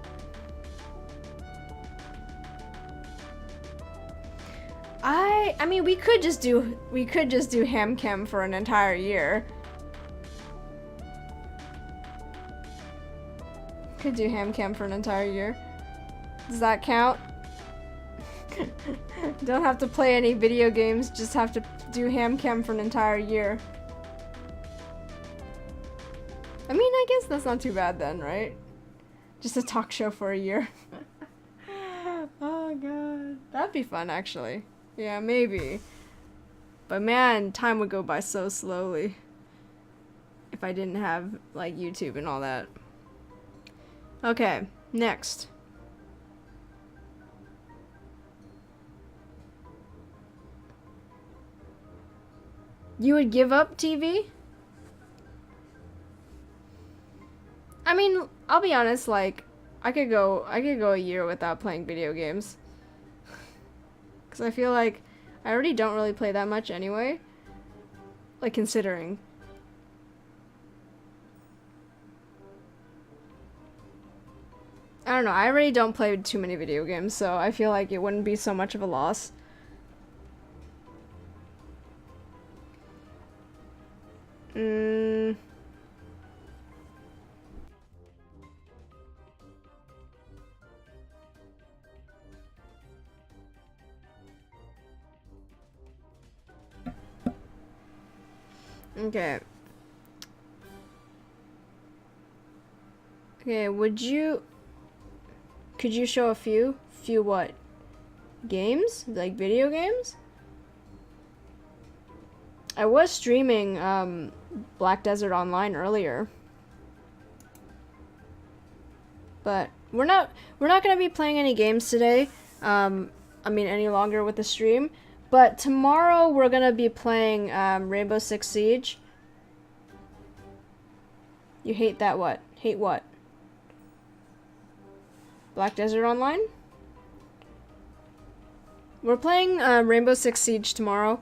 I mean, we could just do HamCam for an entire year. Could do HamCam for an entire year. Does that count? Don't have to play any video games, just have to do HamCam for an entire year. I mean, I guess that's not too bad then, right? Just a talk show for a year. Oh god. That'd be fun, actually. Yeah, maybe. But man, time would go by so slowly if I didn't have, like, YouTube and all that. Okay, next. You would give up TV? I mean, I'll be honest, like, I could go a year without playing video games. Cause I feel like I already don't really play that much anyway. Like, considering. I don't know, I already don't play too many video games, so I feel like it wouldn't be so much of a loss. Okay. Okay, could you show a few? Few what? Games? Like video games? I was streaming Black Desert Online earlier. But we're not gonna be playing any games today. I mean, any longer with the stream. But tomorrow we're gonna be playing Rainbow Six Siege. You hate that what? Hate what? Black Desert Online? We're playing Rainbow Six Siege tomorrow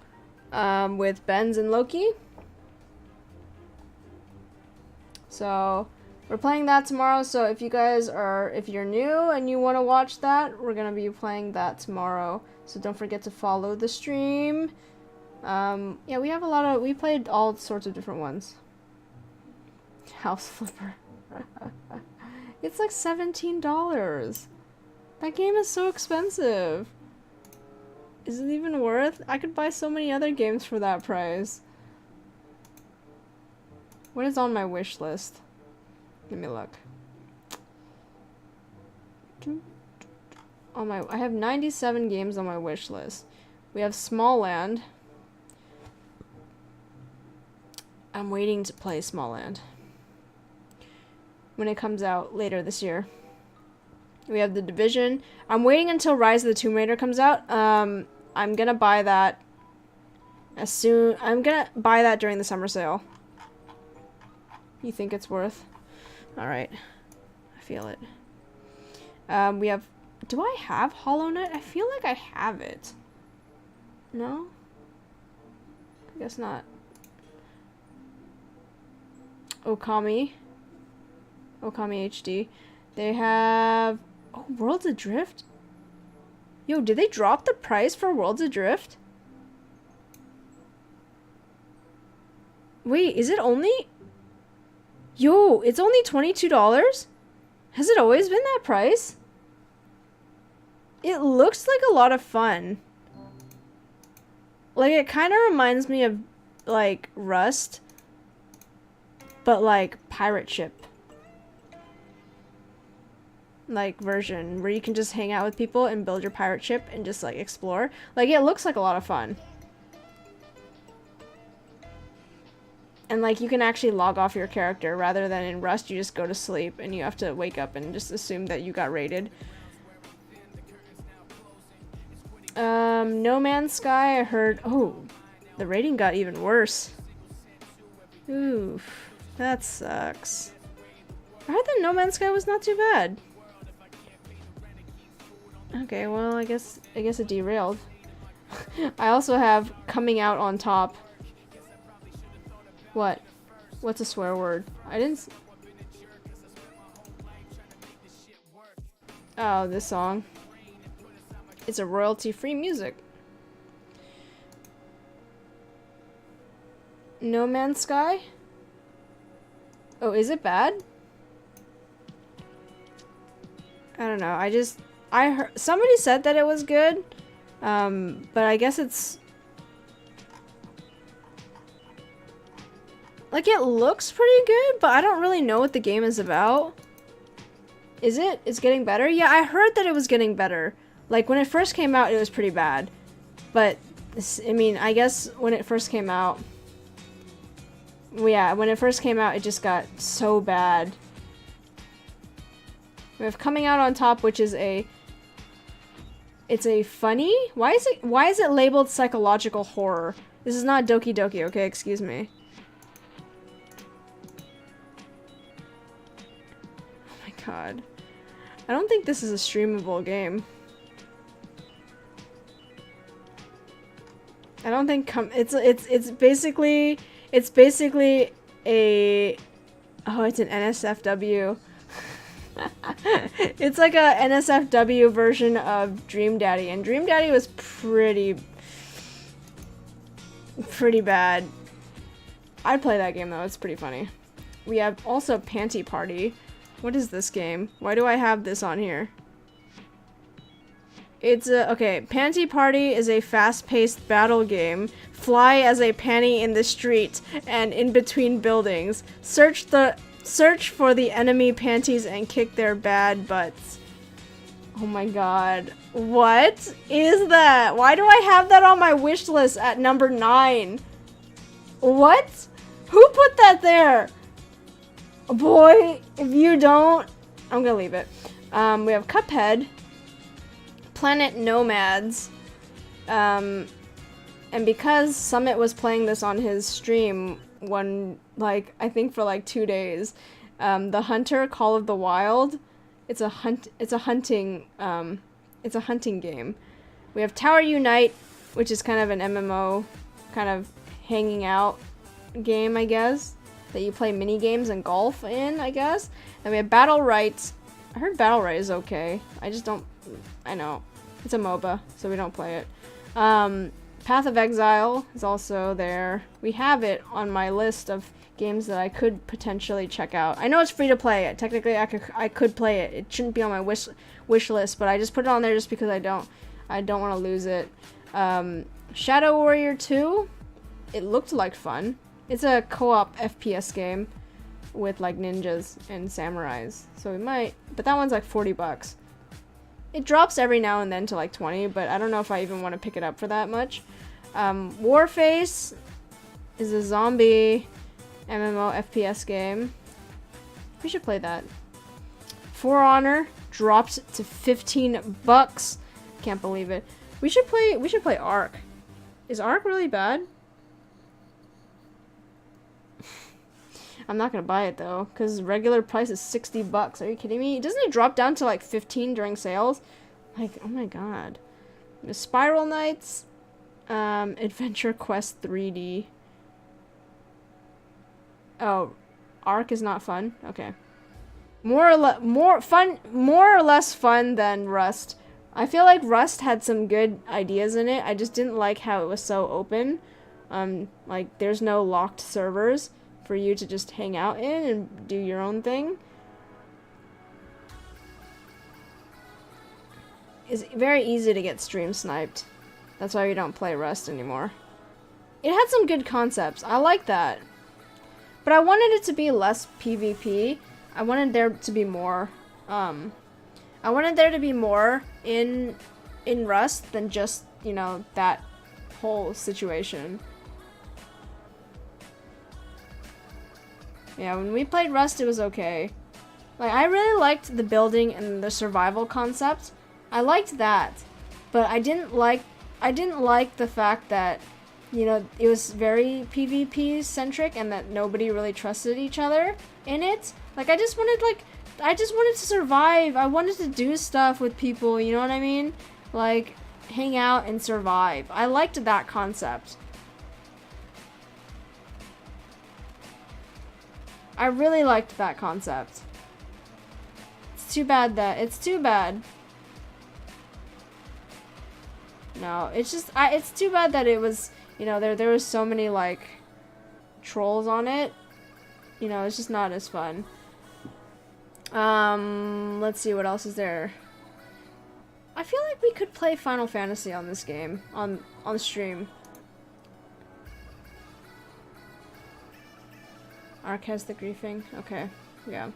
with Benz and Loki. So we're playing that tomorrow, so if you're new and you want to watch that, we're gonna be playing that tomorrow. So don't forget to follow the stream. Yeah, we played all sorts of different ones. House Flipper. It's like $17. That game is so expensive. Is it even worth? I could buy so many other games for that price. What is on my wish list? Let me look. I have 97 games on my wish list. We have Small Land. I'm waiting to play Small Land when it comes out later this year. We have The Division. I'm waiting until Rise of the Tomb Raider comes out. I'm gonna buy that I'm gonna buy that during the summer sale. You think it's worth? Alright. I feel it. We have... Do I have Hollow Knight? I feel like I have it. No? I guess not. Okami HD. They have... Oh, Worlds Adrift? Yo, did they drop the price for Worlds Adrift? Wait, is it only... Yo, it's only $22? Has it always been that price? It looks like a lot of fun. Like, it kind of reminds me of, like, Rust. But, like, pirate ship. Like, version. Where you can just hang out with people and build your pirate ship and just, like, explore. Like, it looks like a lot of fun. And, like, you can actually log off your character rather than in Rust you just go to sleep and you have to wake up and just assume that you got raided. No Man's Sky, I heard... Oh, the rating got even worse. Oof, that sucks. I heard that No Man's Sky was not too bad. Okay, well, I guess it derailed. I also have Coming Out on Top. What? What's a swear word? I didn't... Oh, this song. It's a royalty-free music. No Man's Sky? Oh, is it bad? I don't know. I heard somebody said that it was good. But I guess it's like it looks pretty good, but I don't really know what the game is about. Is it? It's getting better? Yeah, I heard that it was getting better. Like when it first came out, it was pretty bad. But I mean, I guess when it first came out, well, yeah, when it first came out, it just got so bad. We have Coming Out on Top, which is it's a funny? Why is it labeled psychological horror? This is not Doki Doki, okay? Excuse me. Oh my god. I don't think this is a streamable game. I don't think it's basically a it's an NSFW. It's like a NSFW version of Dream Daddy, and Dream Daddy was pretty bad. I'd play that game though, it's pretty funny. We have also Panty Party. What is this game? Why do I have this on here? It's okay, Panty Party is a fast-paced battle game. Fly as a panty in the street and in between buildings. Search for the enemy panties and kick their bad butts. Oh my god. What is that? Why do I have that on my wish list at number 9? What? Who put that there? Boy, if you don't, I'm gonna leave it. We have Cuphead. Planet Nomads. And because Summit was playing this on his stream I think for like 2 days, The Hunter Call of the Wild, it's a hunting game. We have Tower Unite, which is kind of an MMO kind of hanging out game, I guess, that you play mini games and golf in, I guess. And we have Battle Rights. I heard Battle Right is okay. I know. It's a MOBA, so we don't play it. Path of Exile is also there. We have it on my list of games that I could potentially check out. I know it's free to play. Technically, I could play it. It shouldn't be on my wish list, but I just put it on there just because I don't want to lose it. Shadow Warrior 2. It looked like fun. It's a co-op FPS game with like ninjas and samurais. So we might, but that one's like $40. It drops every now and then to like 20, but I don't know if I even want to pick it up for that much. Warface is a zombie MMO FPS game. We should play that. For Honor dropped to $15. Can't believe it. We should play Ark. Is Ark really bad? I'm not gonna buy it though, because regular price is $60. Are you kidding me? Doesn't it drop down to like 15 during sales? Like, oh my god. The Spiral Knights, Adventure Quest 3D. Oh, Ark is not fun. Okay. More or less fun than Rust. I feel like Rust had some good ideas in it. I just didn't like how it was so open. Like there's no locked servers for you to just hang out in and do your own thing. It's very easy to get stream sniped. That's why we don't play Rust anymore. It had some good concepts. I like that. But I wanted it to be less PvP. I wanted there to be more, I wanted there to be more in Rust than just, you know, that whole situation. Yeah, when we played Rust, it was okay. Like, I really liked the building and the survival concept. I liked that. But I didn't like the fact that, you know, it was very PvP centric and that nobody really trusted each other in it. Like, I just wanted to survive. I wanted to do stuff with people, you know what I mean? Like, hang out and survive. I liked that concept. I really liked that concept. It's too bad. No, it's just, it's too bad that it was, you know, there was so many, like, trolls on it. You know, it's just not as fun. Let's see, what else is there? I feel like we could play Final Fantasy on this game, on stream. Ark has the griefing. Okay, yeah.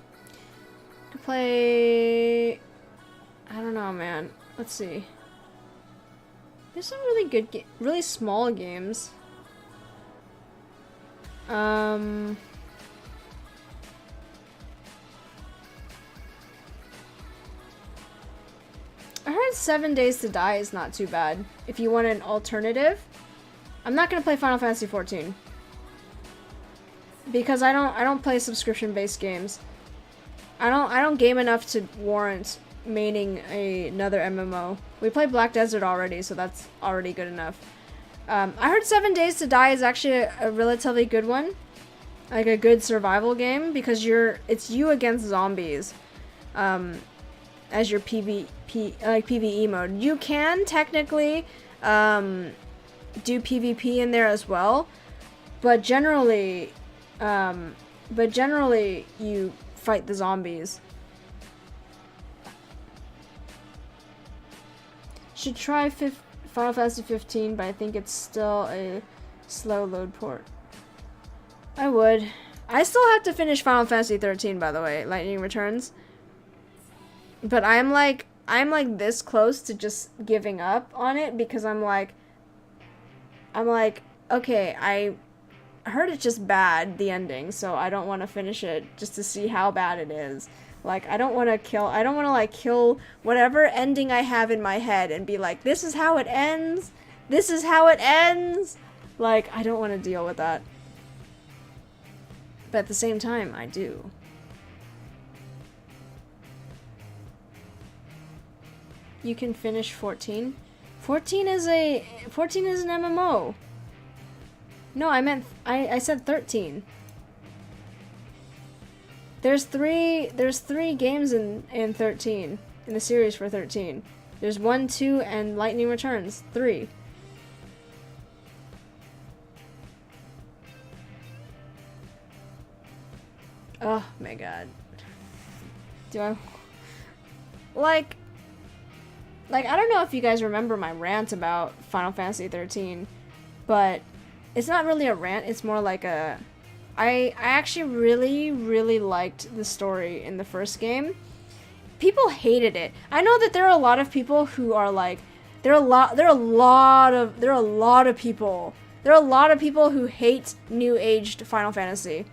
Could play... I don't know, man. Let's see. There's some really good, really small games. I heard 7 Days to Die is not too bad. If you want an alternative. I'm not gonna play Final Fantasy 14. Because I don't play subscription-based games. I don't game enough to warrant maining another MMO. We played Black Desert already, so that's already good enough. I heard 7 Days to Die is actually a relatively good one. Like a good survival game, because it's you against zombies. As your PvE mode. You can technically do PvP in there as well, but generally you fight the zombies. Should try Final Fantasy 15, but I think it's still a slow load port. I would. I still have to finish Final Fantasy 13, by the way, Lightning Returns. But I'm like this close to just giving up on it because I'm like, okay, I heard it's just bad, the ending, so I don't want to finish it just to see how bad it is. Like, I don't want to like kill whatever ending I have in my head and be like, this is how it ends. This is how it ends. Like, I don't want to deal with that. But at the same time, I do. You can finish 14. 14 is an MMO. No, I said 13. There's three games in 13, in the series for 13. There's 1, 2, and Lightning Returns, 3. Oh my god. Do I... Like, I don't know if you guys remember my rant about Final Fantasy 13, but it's not really a rant, it's more like a... I actually really liked the story in the first game, people hated it. I know that there are a lot of people who are like, there are a lot of people who hate new aged Final Fantasy.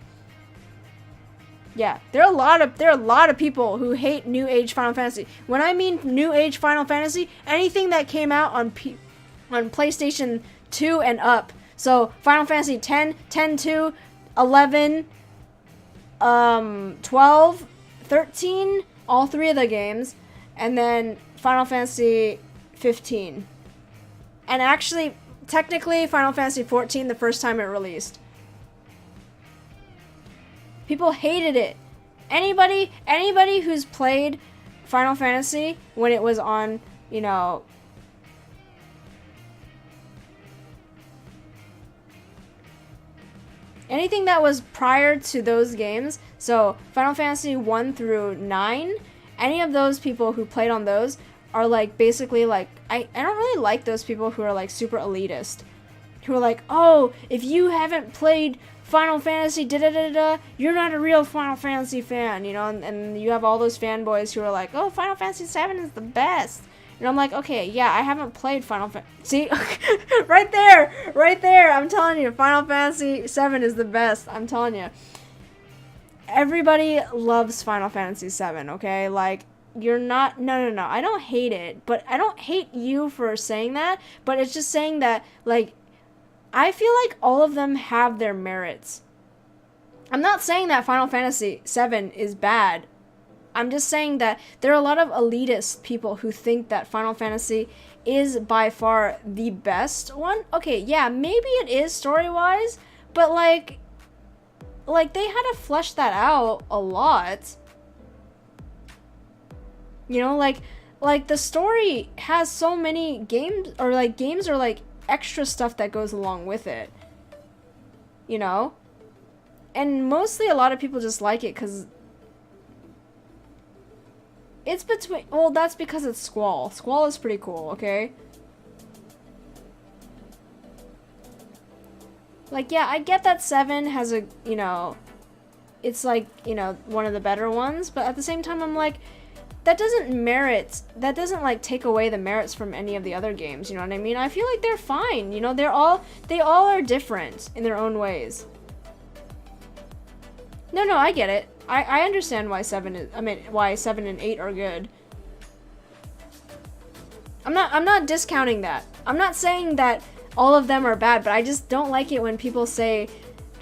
Yeah, there are a lot of people who hate new age Final Fantasy. When I mean new age Final Fantasy, anything that came out on PlayStation 2 and up. So Final Fantasy 10, 10-2, 11, 12, 13, all three of the games, and then Final Fantasy 15. And actually, technically, Final Fantasy 14 the first time it released. People hated it. Anybody who's played Final Fantasy when it was on, you know, anything that was prior to those games, so Final Fantasy 1 through 9, any of those people who played on those are like basically like, I don't really like those people who are like super elitist. Who are like, oh, if you haven't played Final Fantasy you're not a real Final Fantasy fan, you know, and you have all those fanboys who are like, oh, Final Fantasy 7 is the best. And I'm like, okay, yeah, I haven't played Final Fantasy. See? right there, I'm telling you, Final Fantasy 7 is the best, I'm telling you. Everybody loves Final Fantasy 7, okay? Like, you're not, no, I don't hate it, but I don't hate you for saying that, but it's just saying that, like, I feel like all of them have their merits. I'm not saying that Final Fantasy 7 is bad. I'm just saying that there are a lot of elitist people who think that Final Fantasy is by far the best one. Okay, yeah, maybe it is story-wise, but like they had to flesh that out a lot. You know, like the story has so many games or like extra stuff that goes along with it. You know? And mostly a lot of people just like it because it's between, well, that's because it's Squall. Squall is pretty cool, okay? Like, yeah, I get that 7 has a, you know, it's like, you know, one of the better ones, but at the same time, I'm like, that doesn't like take away the merits from any of the other games, you know what I mean? I feel like they're fine, you know, they all are different in their own ways. No, I get it. I understand why 7 and 8 are good. I'm not discounting that. I'm not saying that all of them are bad, but I just don't like it when people say,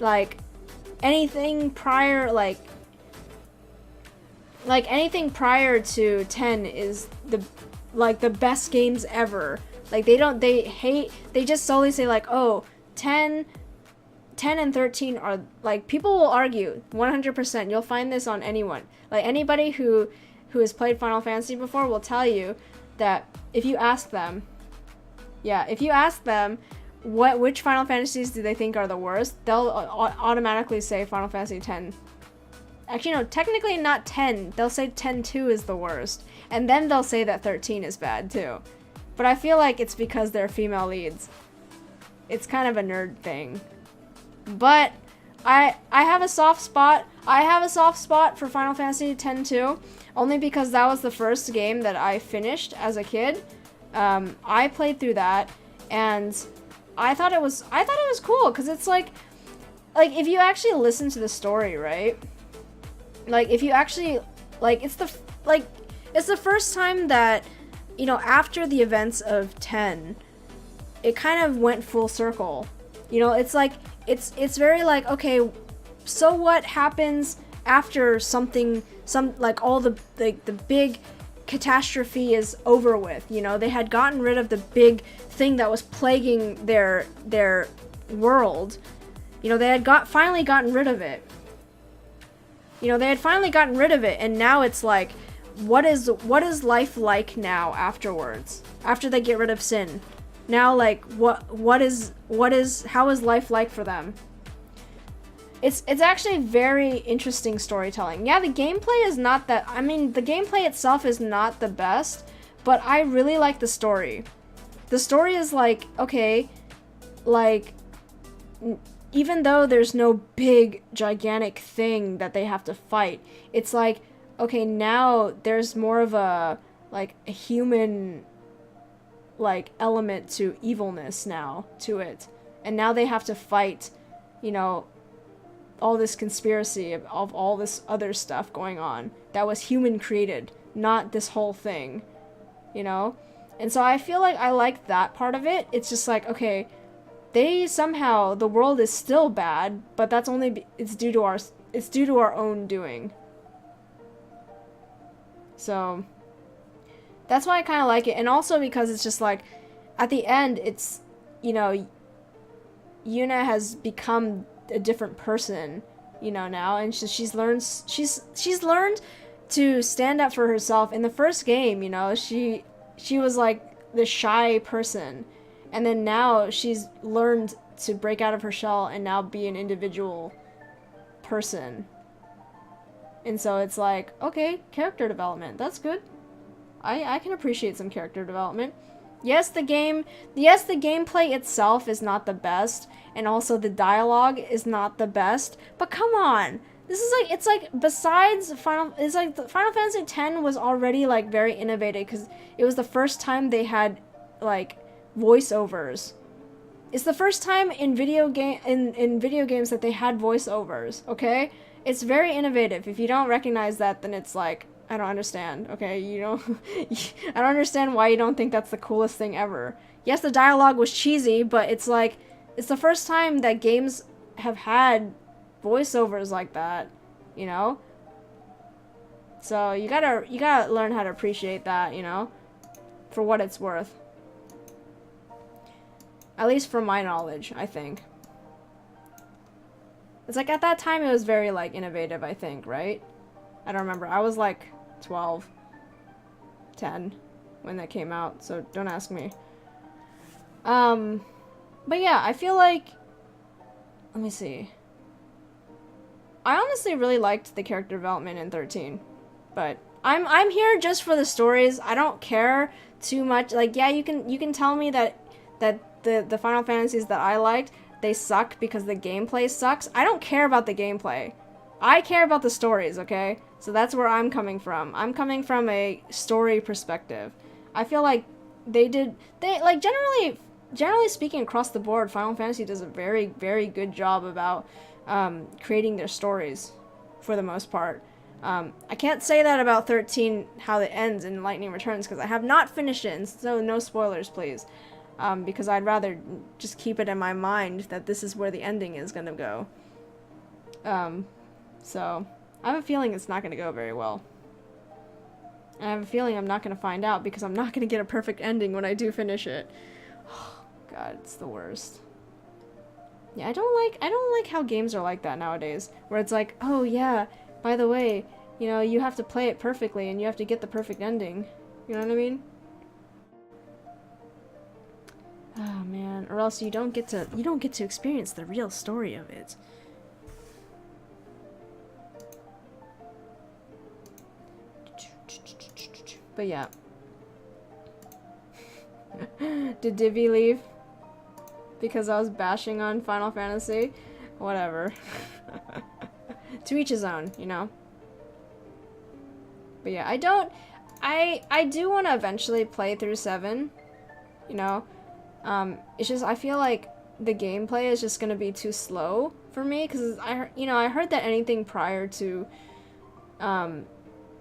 like, anything prior, like anything prior to 10 is the best games ever. Like, they just solely say, like, oh, 10 and 13 are, like, people will argue 100%. You'll find this on anyone. Like, anybody who has played Final Fantasy before will tell you that if you ask them which Final Fantasies do they think are the worst, they'll automatically say Final Fantasy 10. Actually, no, technically not 10. They'll say 10-2 is the worst. And then they'll say that 13 is bad, too. But I feel like it's because they're female leads. It's kind of a nerd thing. But I have a soft spot. I have a soft spot for Final Fantasy X-2, only because that was the first game that I finished as a kid. I played through that, and I thought it was cool, because it's like if you actually listen to the story, right? Like, if you actually, like, it's the first time that, you know, after the events of 10, it kind of went full circle. You know, it's like, it's very like, okay, so what happens after all the big catastrophe is over with? You know, they had gotten rid of the big thing that was plaguing their world. You know, they had finally gotten rid of it. You know, they had finally gotten rid of it, and now it's like, what is life like now afterwards? After they get rid of Sin? Now, like, how is life like for them? It's actually very interesting storytelling. Yeah, the gameplay is not that, I mean, the gameplay itself is not the best, but I really like the story. The story is like, okay, like, even though there's no big, gigantic thing that they have to fight, it's like, okay, now there's more of a like a human like element to evilness now to it. And now they have to fight, you know, all this conspiracy of all this other stuff going on that was human created, not this whole thing, you know? And so I feel like I like that part of it. It's just like, okay, they somehow, the world is still bad, but that's only, it's due to our own doing. So that's why I kind of like it. And also because it's just like, at the end, it's, you know, Yuna has become a different person, you know, now, and she's learned to stand up for herself. In the first game, you know, she was like the shy person, and then now she's learned to break out of her shell and now be an individual person. And so it's like, okay, character development, that's good. I can appreciate some character development. Yes, the gameplay itself is not the best, and also the dialogue is not the best, but come on. This is like, it's like, besides Final Fantasy X was already like very innovative because it was the first time they had like voiceovers. It's the first time in video games that they had voiceovers, okay? It's very innovative. If you don't recognize that, then it's like, I don't understand, okay? You don't I don't understand why you don't think that's the coolest thing ever. Yes, the dialogue was cheesy, but it's like, it's the first time that games have had voiceovers like that, you know? So you gotta learn how to appreciate that, you know? For what it's worth. At least from my knowledge, I think. It's like, at that time it was very like innovative, I think, right? I don't remember. I was like 12, 10 when that came out, so don't ask me. But yeah, I feel like, let me see. I honestly really liked the character development in 13, but I'm here just for the stories. I don't care too much. Like, yeah, you can tell me that the Final Fantasies that I liked, they suck because the gameplay sucks. I don't care about the gameplay. I care about the stories, okay? So that's where I'm coming from. I'm coming from a story perspective. I feel like they like, generally speaking, across the board, Final Fantasy does a very, very good job about creating their stories, for the most part. I can't say that about 13, how it ends in Lightning Returns, because I have not finished it, and so no spoilers, please. Because I'd rather just keep it in my mind that this is where the ending is gonna go. So I have a feeling it's not gonna go very well. And I have a feeling I'm not gonna find out because I'm not gonna get a perfect ending when I do finish it. God, it's the worst. Yeah, I don't like how games are like that nowadays, where it's like, oh yeah, by the way, you know, you have to play it perfectly and you have to get the perfect ending. You know what I mean? Oh man, or else you don't get to experience the real story of it. But yeah. Did Divi leave? Because I was bashing on Final Fantasy? Whatever. To each his own, you know? But yeah, I do want to eventually play through 7, you know? It's just, I feel like the gameplay is just gonna be too slow for me, because I heard that anything prior to,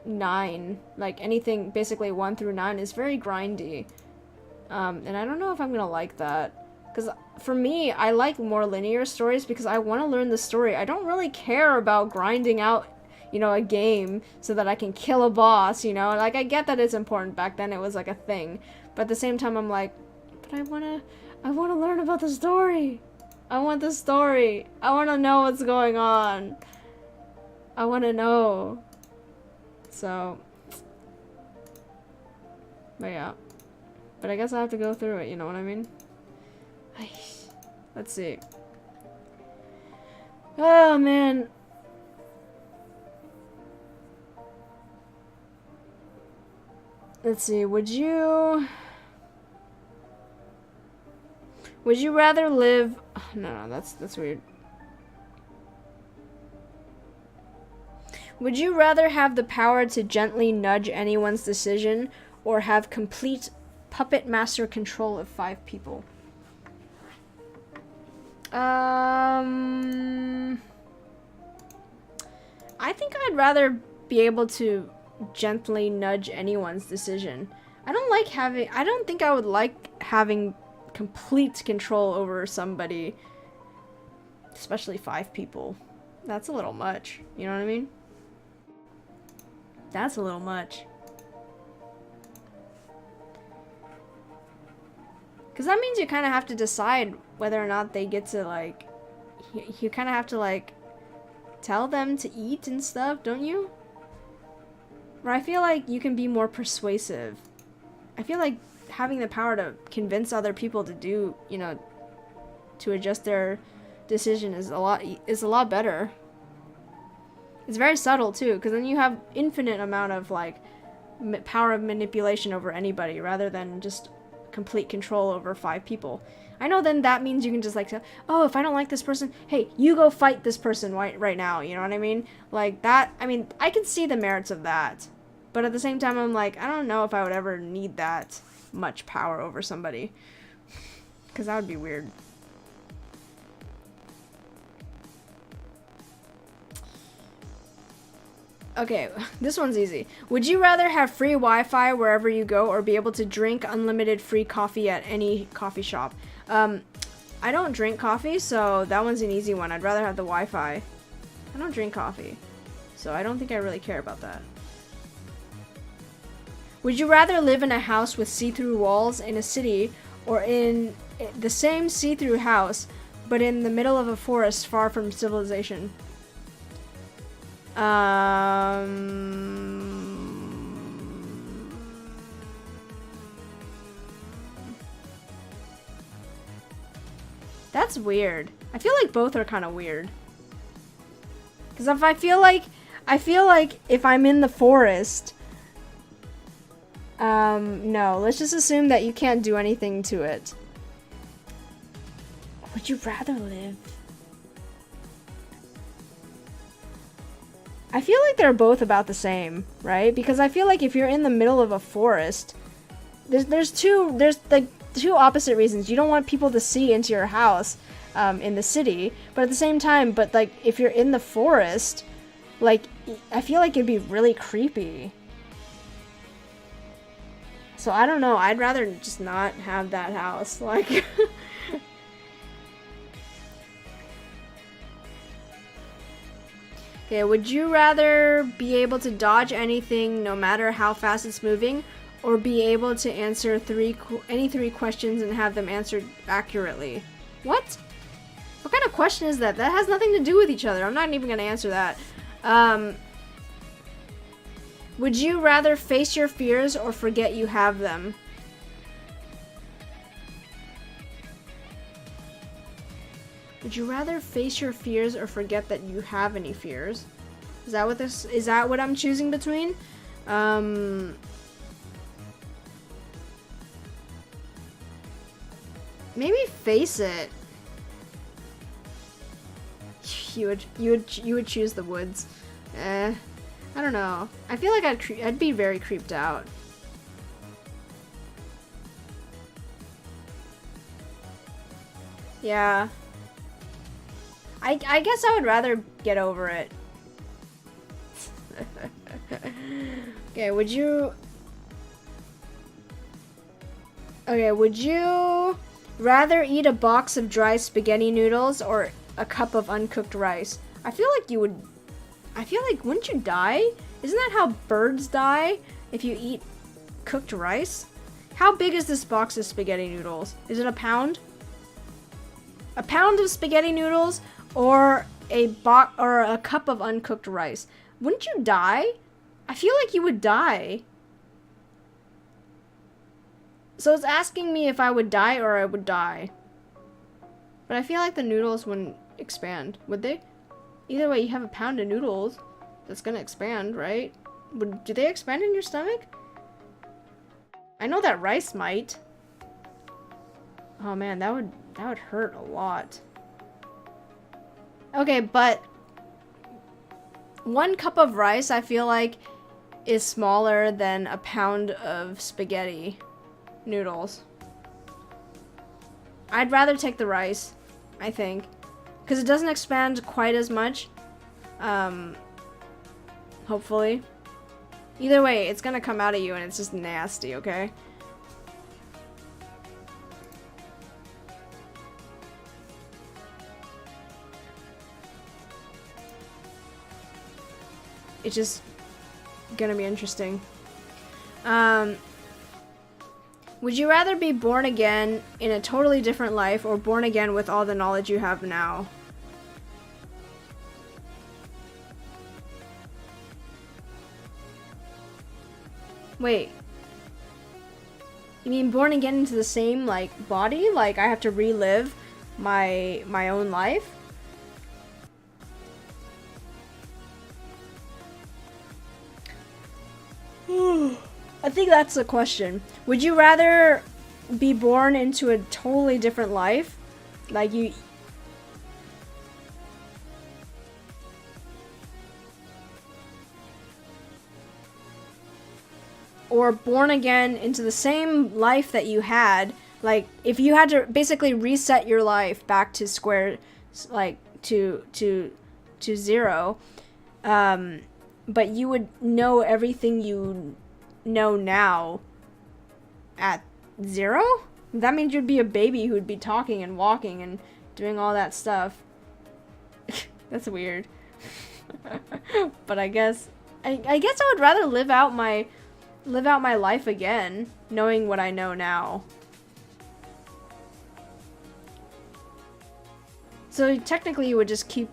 9, like anything basically 1 through 9 is very grindy. And I don't know if I'm gonna like that. Because for me, I like more linear stories because I want to learn the story. I don't really care about grinding out, you know, a game so that I can kill a boss, you know? Like, I get that it's important. Back then it was like a thing. But at the same time, I'm like, but I wanna learn about the story. I want the story. I want to know what's going on. I want to know. So, but yeah. But I guess I have to go through it, you know what I mean? Let's see. Oh, man. Let's see, would you rather live... No, that's weird. Would you rather have the power to gently nudge anyone's decision or have complete puppet master control of 5 people? I think I'd rather be able to gently nudge anyone's decision. I don't think I would like having complete control over somebody, especially 5 people. That's a little much, you know what I mean? That's a little much. Because that means you kind of have to decide whether or not they get to, like, you kind of have to, like, tell them to eat and stuff, don't you? Or I feel like you can be more persuasive. I feel like having the power to convince other people to do, you know, to adjust their decision is a lot better. It's very subtle too, because then you have infinite amount of, like, power of manipulation over anybody rather than just complete control over 5 people. I know then that means you can just, like, say, oh, if I don't like this person, hey, you go fight this person right now, you know what I mean? Like, that, I mean, I can see the merits of that. But at the same time, I'm like, I don't know if I would ever need that much power over somebody. Because that would be weird. Okay, this one's easy. Would you rather have free Wi-Fi wherever you go or be able to drink unlimited free coffee at any coffee shop? I don't drink coffee, so that one's an easy one. I'd rather have the Wi-Fi. I don't drink coffee, so I don't think I really care about that. Would you rather live in a house with see-through walls in a city or in the same see-through house but in the middle of a forest far from civilization? That's weird. I feel like both are kind of weird. Because if I feel like if I'm in the forest, no, let's just assume that you can't do anything to it. Would you rather live? I feel like they're both about the same, right? Because I feel like if you're in the middle of a forest, there's like two opposite reasons. You don't want people to see into your house in the city, but at the same time, but like if you're in the forest, like I feel like it'd be really creepy. So I don't know, I'd rather just not have that house, like Okay, would you rather be able to dodge anything no matter how fast it's moving, or be able to answer any three questions and have them answered accurately? What? What kind of question is that? That has nothing to do with each other. I'm not even going to answer that. Would you rather face your fears or forget you have them? Would you rather face your fears or forget that you have any fears? Is that what I'm choosing between? Maybe face it. You would choose the woods. I don't know. I feel like I'd be very creeped out. Yeah. I guess I would rather get over it. Okay, would you rather eat a box of dry spaghetti noodles or a cup of uncooked rice? I feel like wouldn't you die? Isn't that how birds die if you eat cooked rice? How big is this box of spaghetti noodles? Is it a pound? A pound of spaghetti noodles or a cup of uncooked rice? Wouldn't you die? I feel like you would die. So it's asking me if I would die or I would die. But I feel like the noodles wouldn't expand, would they? Either way, you have a pound of noodles that's gonna expand, right? Do they expand in your stomach? I know that rice might. Oh man, that would hurt a lot. Okay, but 1 cup of rice, I feel like, is smaller than a pound of spaghetti noodles. I'd rather take the rice, I think, because it doesn't expand quite as much. Hopefully. Either way, it's gonna come out of you and it's just nasty, okay? It's just gonna be interesting. Would you rather be born again in a totally different life or born again with all the knowledge you have now? Wait. You mean born again into the same, like, body? Like, I have to relive my own life? I think that's the question. Would you rather be born into a totally different life? Like, you... Or born again into the same life that you had? Like, if you had to basically reset your life back to square... Like, to 0. But you would know everything you know now at 0? That means you'd be a baby who'd be talking and walking and doing all that stuff. That's weird. But I guess I would rather live out my life again, knowing what I know now. So technically you would just keep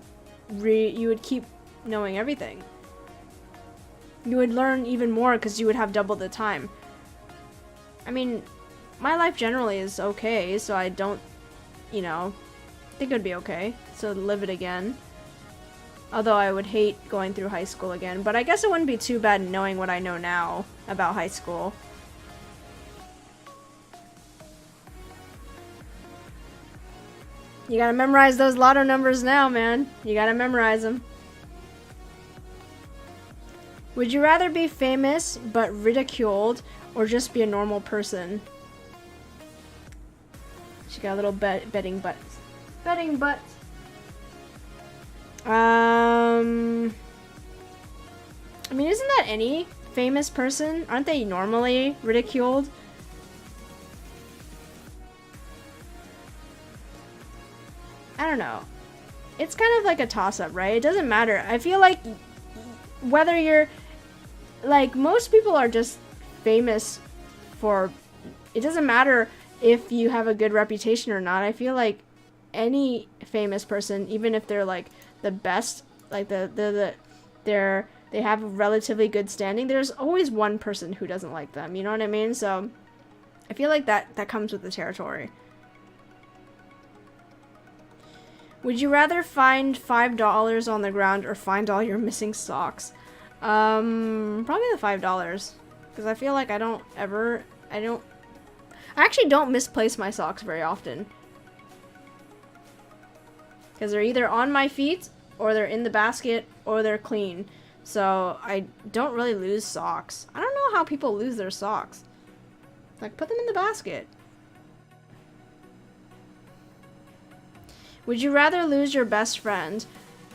knowing everything. You would learn even more because you would have double the time. I mean, my life generally is okay, so I don't, think it would be okay. So live it again. Although I would hate going through high school again, but I guess it wouldn't be too bad knowing what I know now about high school. You gotta memorize those lotto numbers now, man. You gotta memorize them. Would you rather be famous but ridiculed or just be a normal person? She got a little betting butt. Betting butt. I mean, isn't that any famous person? Aren't they normally ridiculed? I don't know. It's kind of like a toss-up, right? It doesn't matter. I feel like whether you're... Like, most people are just famous for... It doesn't matter if you have a good reputation or not. I feel like any famous person, even if they're, like, the best, like, they have a relatively good standing, there's always one person who doesn't like them. You know what I mean? So, I feel like that comes with the territory. Would you rather find $5 on the ground or find all your missing socks? Probably the $5. Because I feel like I actually don't misplace my socks very often. Because they're either on my feet, or they're in the basket, or they're clean. So, I don't really lose socks. I don't know how people lose their socks. Like, put them in the basket. Would you rather lose your best friend,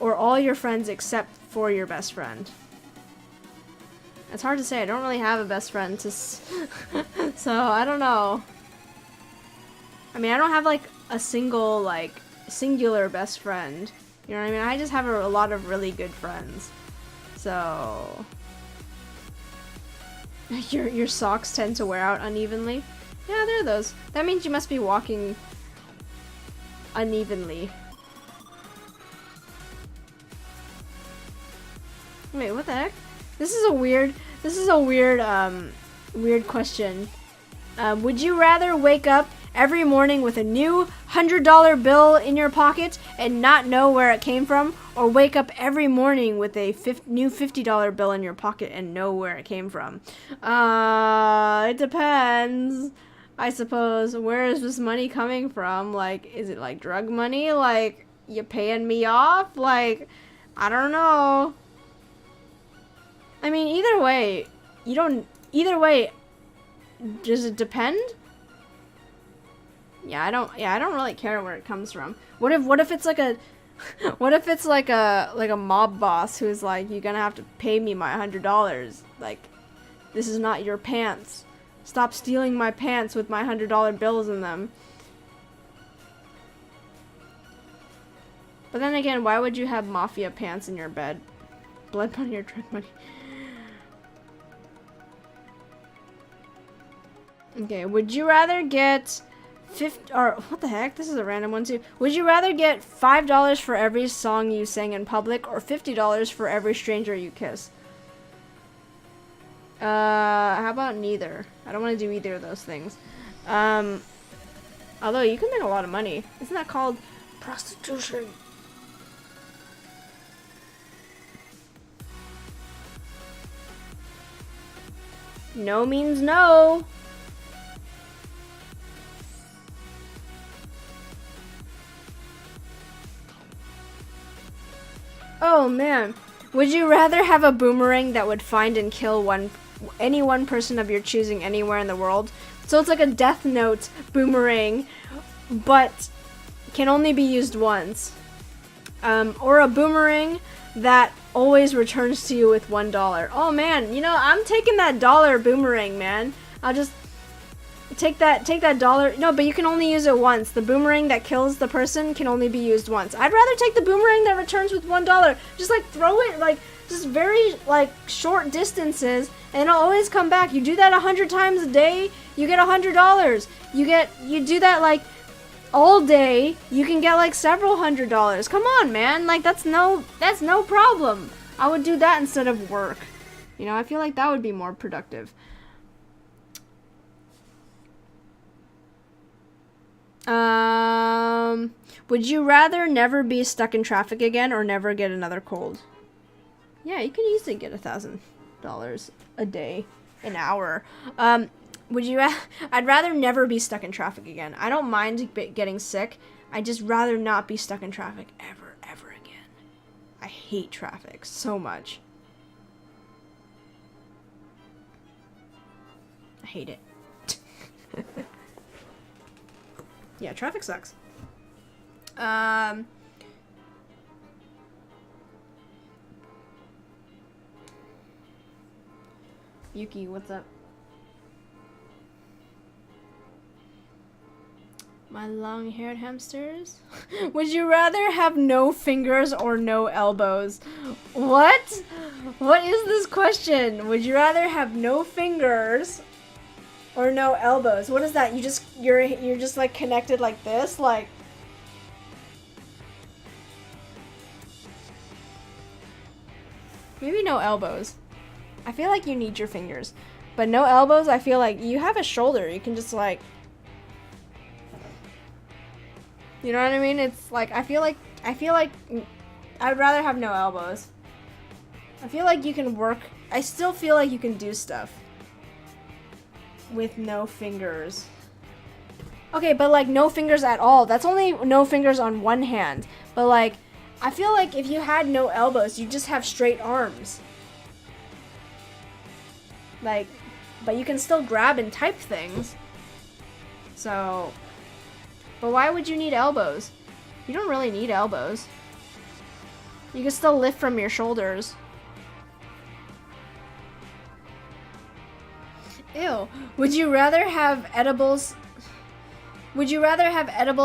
or all your friends except for your best friend? It's hard to say. I don't really have a best friend, so I don't know. I mean, I don't have, like, a singular best friend. You know what I mean? I just have a lot of really good friends. So... Your socks tend to wear out unevenly? Yeah, there are those. That means you must be walking unevenly. Wait, what the heck? This is a weird question. Would you rather wake up every morning with a new $100 bill in your pocket and not know where it came from, or wake up every morning with a new $50 bill in your pocket and know where it came from? It depends. I suppose. Where is this money coming from? Like, is it like drug money? Like, you paying me off? Like, I don't know. I mean, either way, you don't. Either way, does it depend? Yeah, I don't. Yeah, I don't really care where it comes from. What if it's like a, what if it's like a mob boss who's like, you're gonna have to pay me my $100. Like, this is not your pants. Stop stealing my pants with my $100 bills in them. But then again, why would you have mafia pants in your bed? Blood money or drug money? Okay, would you rather get 50, or what the heck? This is a random one too. Would you rather get $5 for every song you sang in public or $50 for every stranger you kiss? How about neither? I don't want to do either of those things. Although you can make a lot of money. Isn't that called prostitution? No means no. Oh man, would you rather have a boomerang that would find and kill any one person of your choosing anywhere in the world? So it's like a Death Note boomerang, but can only be used once. Or a boomerang that always returns to you with $1. Oh man, you know, I'm taking that dollar boomerang, man. I'll just take that dollar. No, but you can only use it once. The boomerang that kills the person can only be used once. I'd rather take the boomerang that returns with $1. Just like throw it like just very like short distances and it'll always come back. You do that 100 times a day, you get $100. You do that like all day, you can get like several $100s. Come on, man. Like that's no problem. I would do that instead of work. You know, I feel like that would be more productive. Would you rather never be stuck in traffic again or never get another cold? Yeah, you can easily get $1,000 a day, an hour. I'd rather never be stuck in traffic again. I don't mind getting sick. I'd just rather not be stuck in traffic ever again. I hate traffic so much. I hate it. Yeah, traffic sucks. Yuki, what's up? My long-haired hamsters? Would you rather have no fingers or no elbows? What? What is this question? Would you rather have no fingers or no elbows? What is that? You're just like connected like this, like. Maybe no elbows. I feel like you need your fingers, but no elbows. I feel like you have a shoulder. You can just like. You know what I mean? It's like I feel like I'd rather have no elbows. I feel like you can work. I still feel like you can do stuff with no fingers. Okay, but like no fingers at all. That's only no fingers on one hand. But like, I feel like if you had no elbows, you just have straight arms. Like, but you can still grab and type things. So, but why would you need elbows? You don't really need elbows. You can still lift from your shoulders. Ew. Would you rather have edible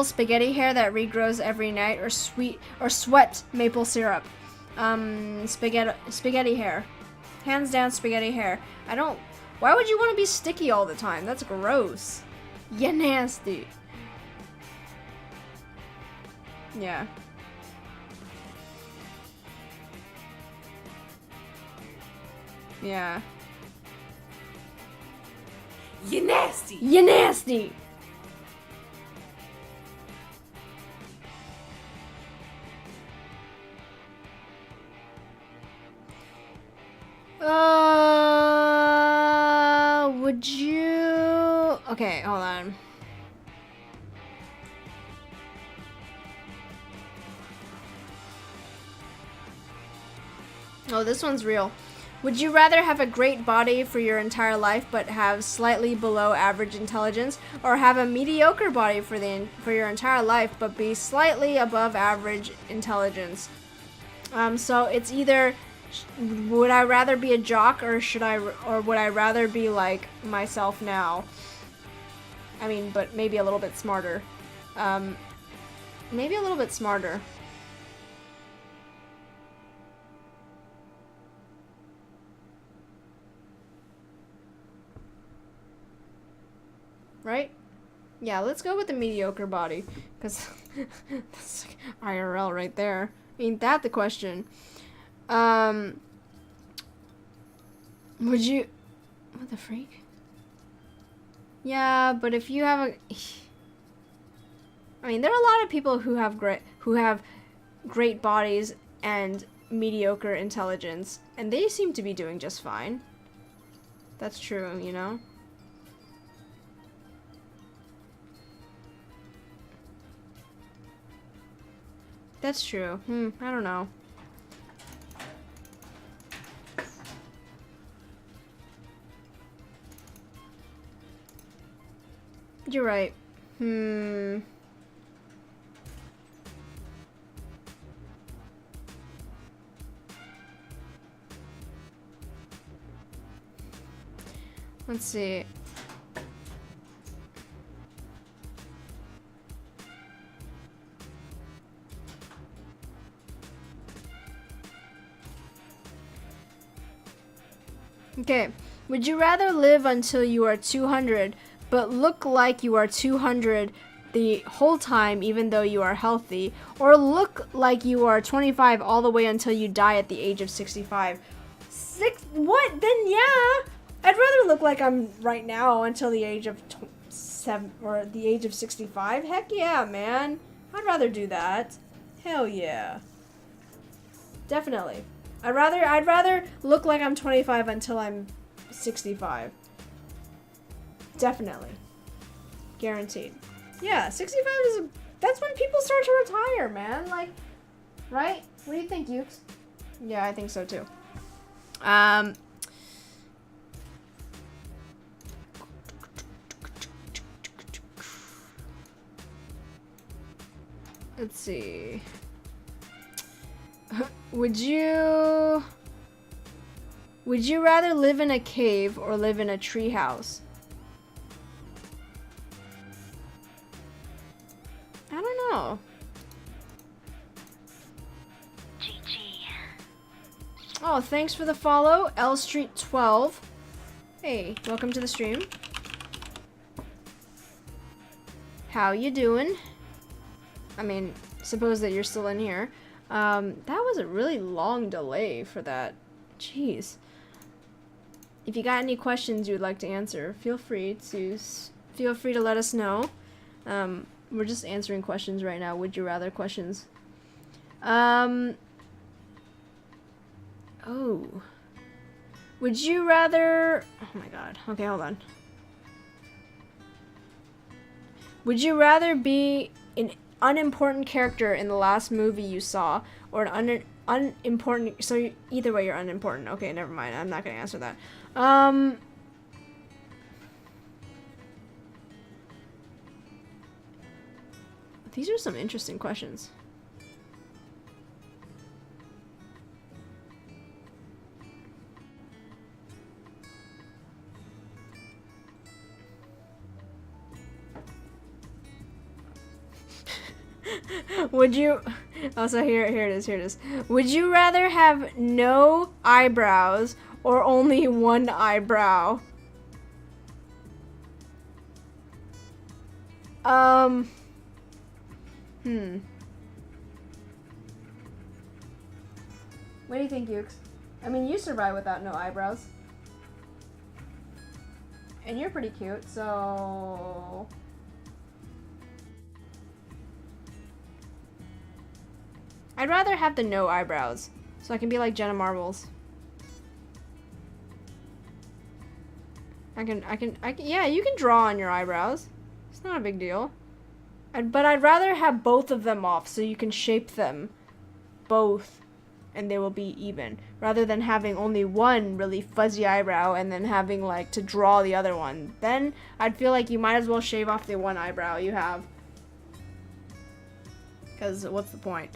spaghetti hair that regrows every night or sweat maple syrup? Spaghetti hair. Hands down spaghetti hair. Why would you want to be sticky all the time? That's gross. You nasty. Yeah. Yeah. You nasty. You nasty. Would you? Okay, hold on. Oh, this one's real. Would you rather have a great body for your entire life but have slightly below average intelligence, or have a mediocre body for your entire life but be slightly above average intelligence? So it's either would I rather be a jock or would I rather be like myself now? I mean, but maybe a little bit smarter. Maybe a little bit smarter. Right? Yeah, let's go with the mediocre body, because that's like IRL right there. Ain't that the question? Would you... What the freak? Yeah, but if you have a... I mean, there are a lot of people who have great bodies and mediocre intelligence, and they seem to be doing just fine. That's true, you know? That's true. I don't know. You're right. Let's see. Okay. Would you rather live until you are 200, but look like you are 200 the whole time even though you are healthy, or look like you are 25 all the way until you die at the age of 65? What? Then yeah. I'd rather look like I'm right now until the age of 7 or the age of 65. Heck yeah, man. I'd rather do that. Hell yeah. Definitely. I'd rather look like I'm 25 until I'm 65. Definitely. Guaranteed. Yeah, 65 that's when people start to retire, man. Like, right? What do you think, Ukes? Yeah, I think so too. Let's see. Would you rather live in a cave or live in a treehouse? I don't know. Oh, thanks for the follow, L Street 12. Hey, welcome to the stream. How you doing? I mean, suppose that you're still in here. That was a really long delay for that. Jeez. If you got any questions you'd like to answer, feel free to let us know. We're just answering questions right now. Would you rather questions? Oh. Would you rather... Oh my god. Okay, hold on. Would you rather be an unimportant character in the last movie you saw, or an unimportant... So either way, you're unimportant. Okay, never mind. I'm not gonna answer that. These are some interesting questions. Would you... Also, here it is. Would you rather have no eyebrows or only one eyebrow? What do you think, Ukes? I mean, you survive without no eyebrows. And you're pretty cute, so... I'd rather have the no eyebrows, so I can be like Jenna Marbles. Yeah, you can draw on your eyebrows. It's not a big deal. But I'd rather have both of them off so you can shape them. Both. and they will be even, rather than having only one really fuzzy eyebrow and then having like to draw the other one. Then I'd feel like you might as well shave off the one eyebrow you have, because what's the point?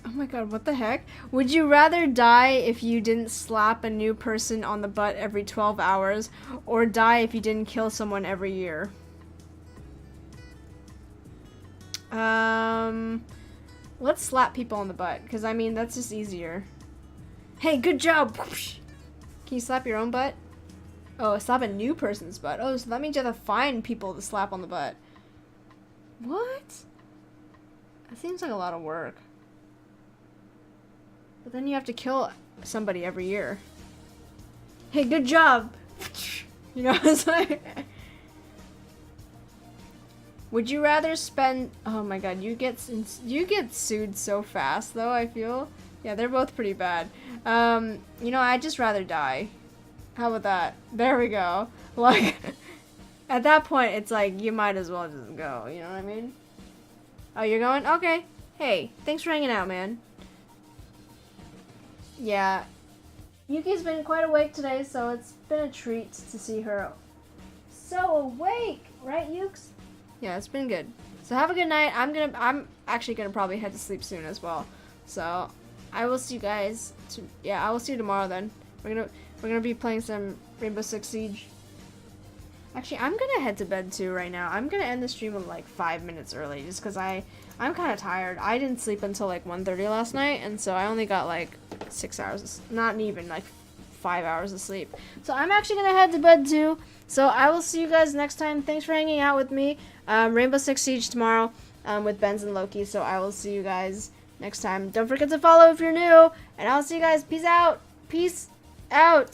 Oh my god, what the heck? Would you rather die if you didn't slap a new person on the butt every 12 hours, or die if you didn't kill someone every year? Let's slap people on the butt, because I mean, that's just easier. Hey, good job! Can you slap your own butt? Oh, slap a new person's butt. Oh, so that means you have to find people to slap on the butt. What? That seems like a lot of work. But then you have to kill somebody every year. Hey, good job! You know, it's like... Would you rather spend... Oh my god, you get sued so fast, though, I feel. Yeah, they're both pretty bad. You know, I'd just rather die. How about that? There we go. Like, at that point, it's like, you might as well just go, you know what I mean? Oh, you're going? Okay. Hey, thanks for hanging out, man. Yeah. Yuki's been quite awake today, so it's been a treat to see her so awake, right, Yukes? Yeah, it's been good. So have a good night. I'm actually gonna probably head to sleep soon as well. So I will see you guys. I will see you tomorrow then. We're gonna be playing some Rainbow Six Siege. Actually, I'm gonna head to bed too right now. I'm gonna end the stream like 5 minutes early, just because I'm kind of tired. I didn't sleep until like 1:30 last night, and so I only got like 6 hours, not even like 5 hours of sleep. So I'm actually gonna head to bed too. So I will see you guys next time. Thanks for hanging out with me. Rainbow Six Siege tomorrow with Benz and Loki. So I will see you guys next time. Don't forget to follow if you're new, and I'll see you guys. Peace out. Peace out.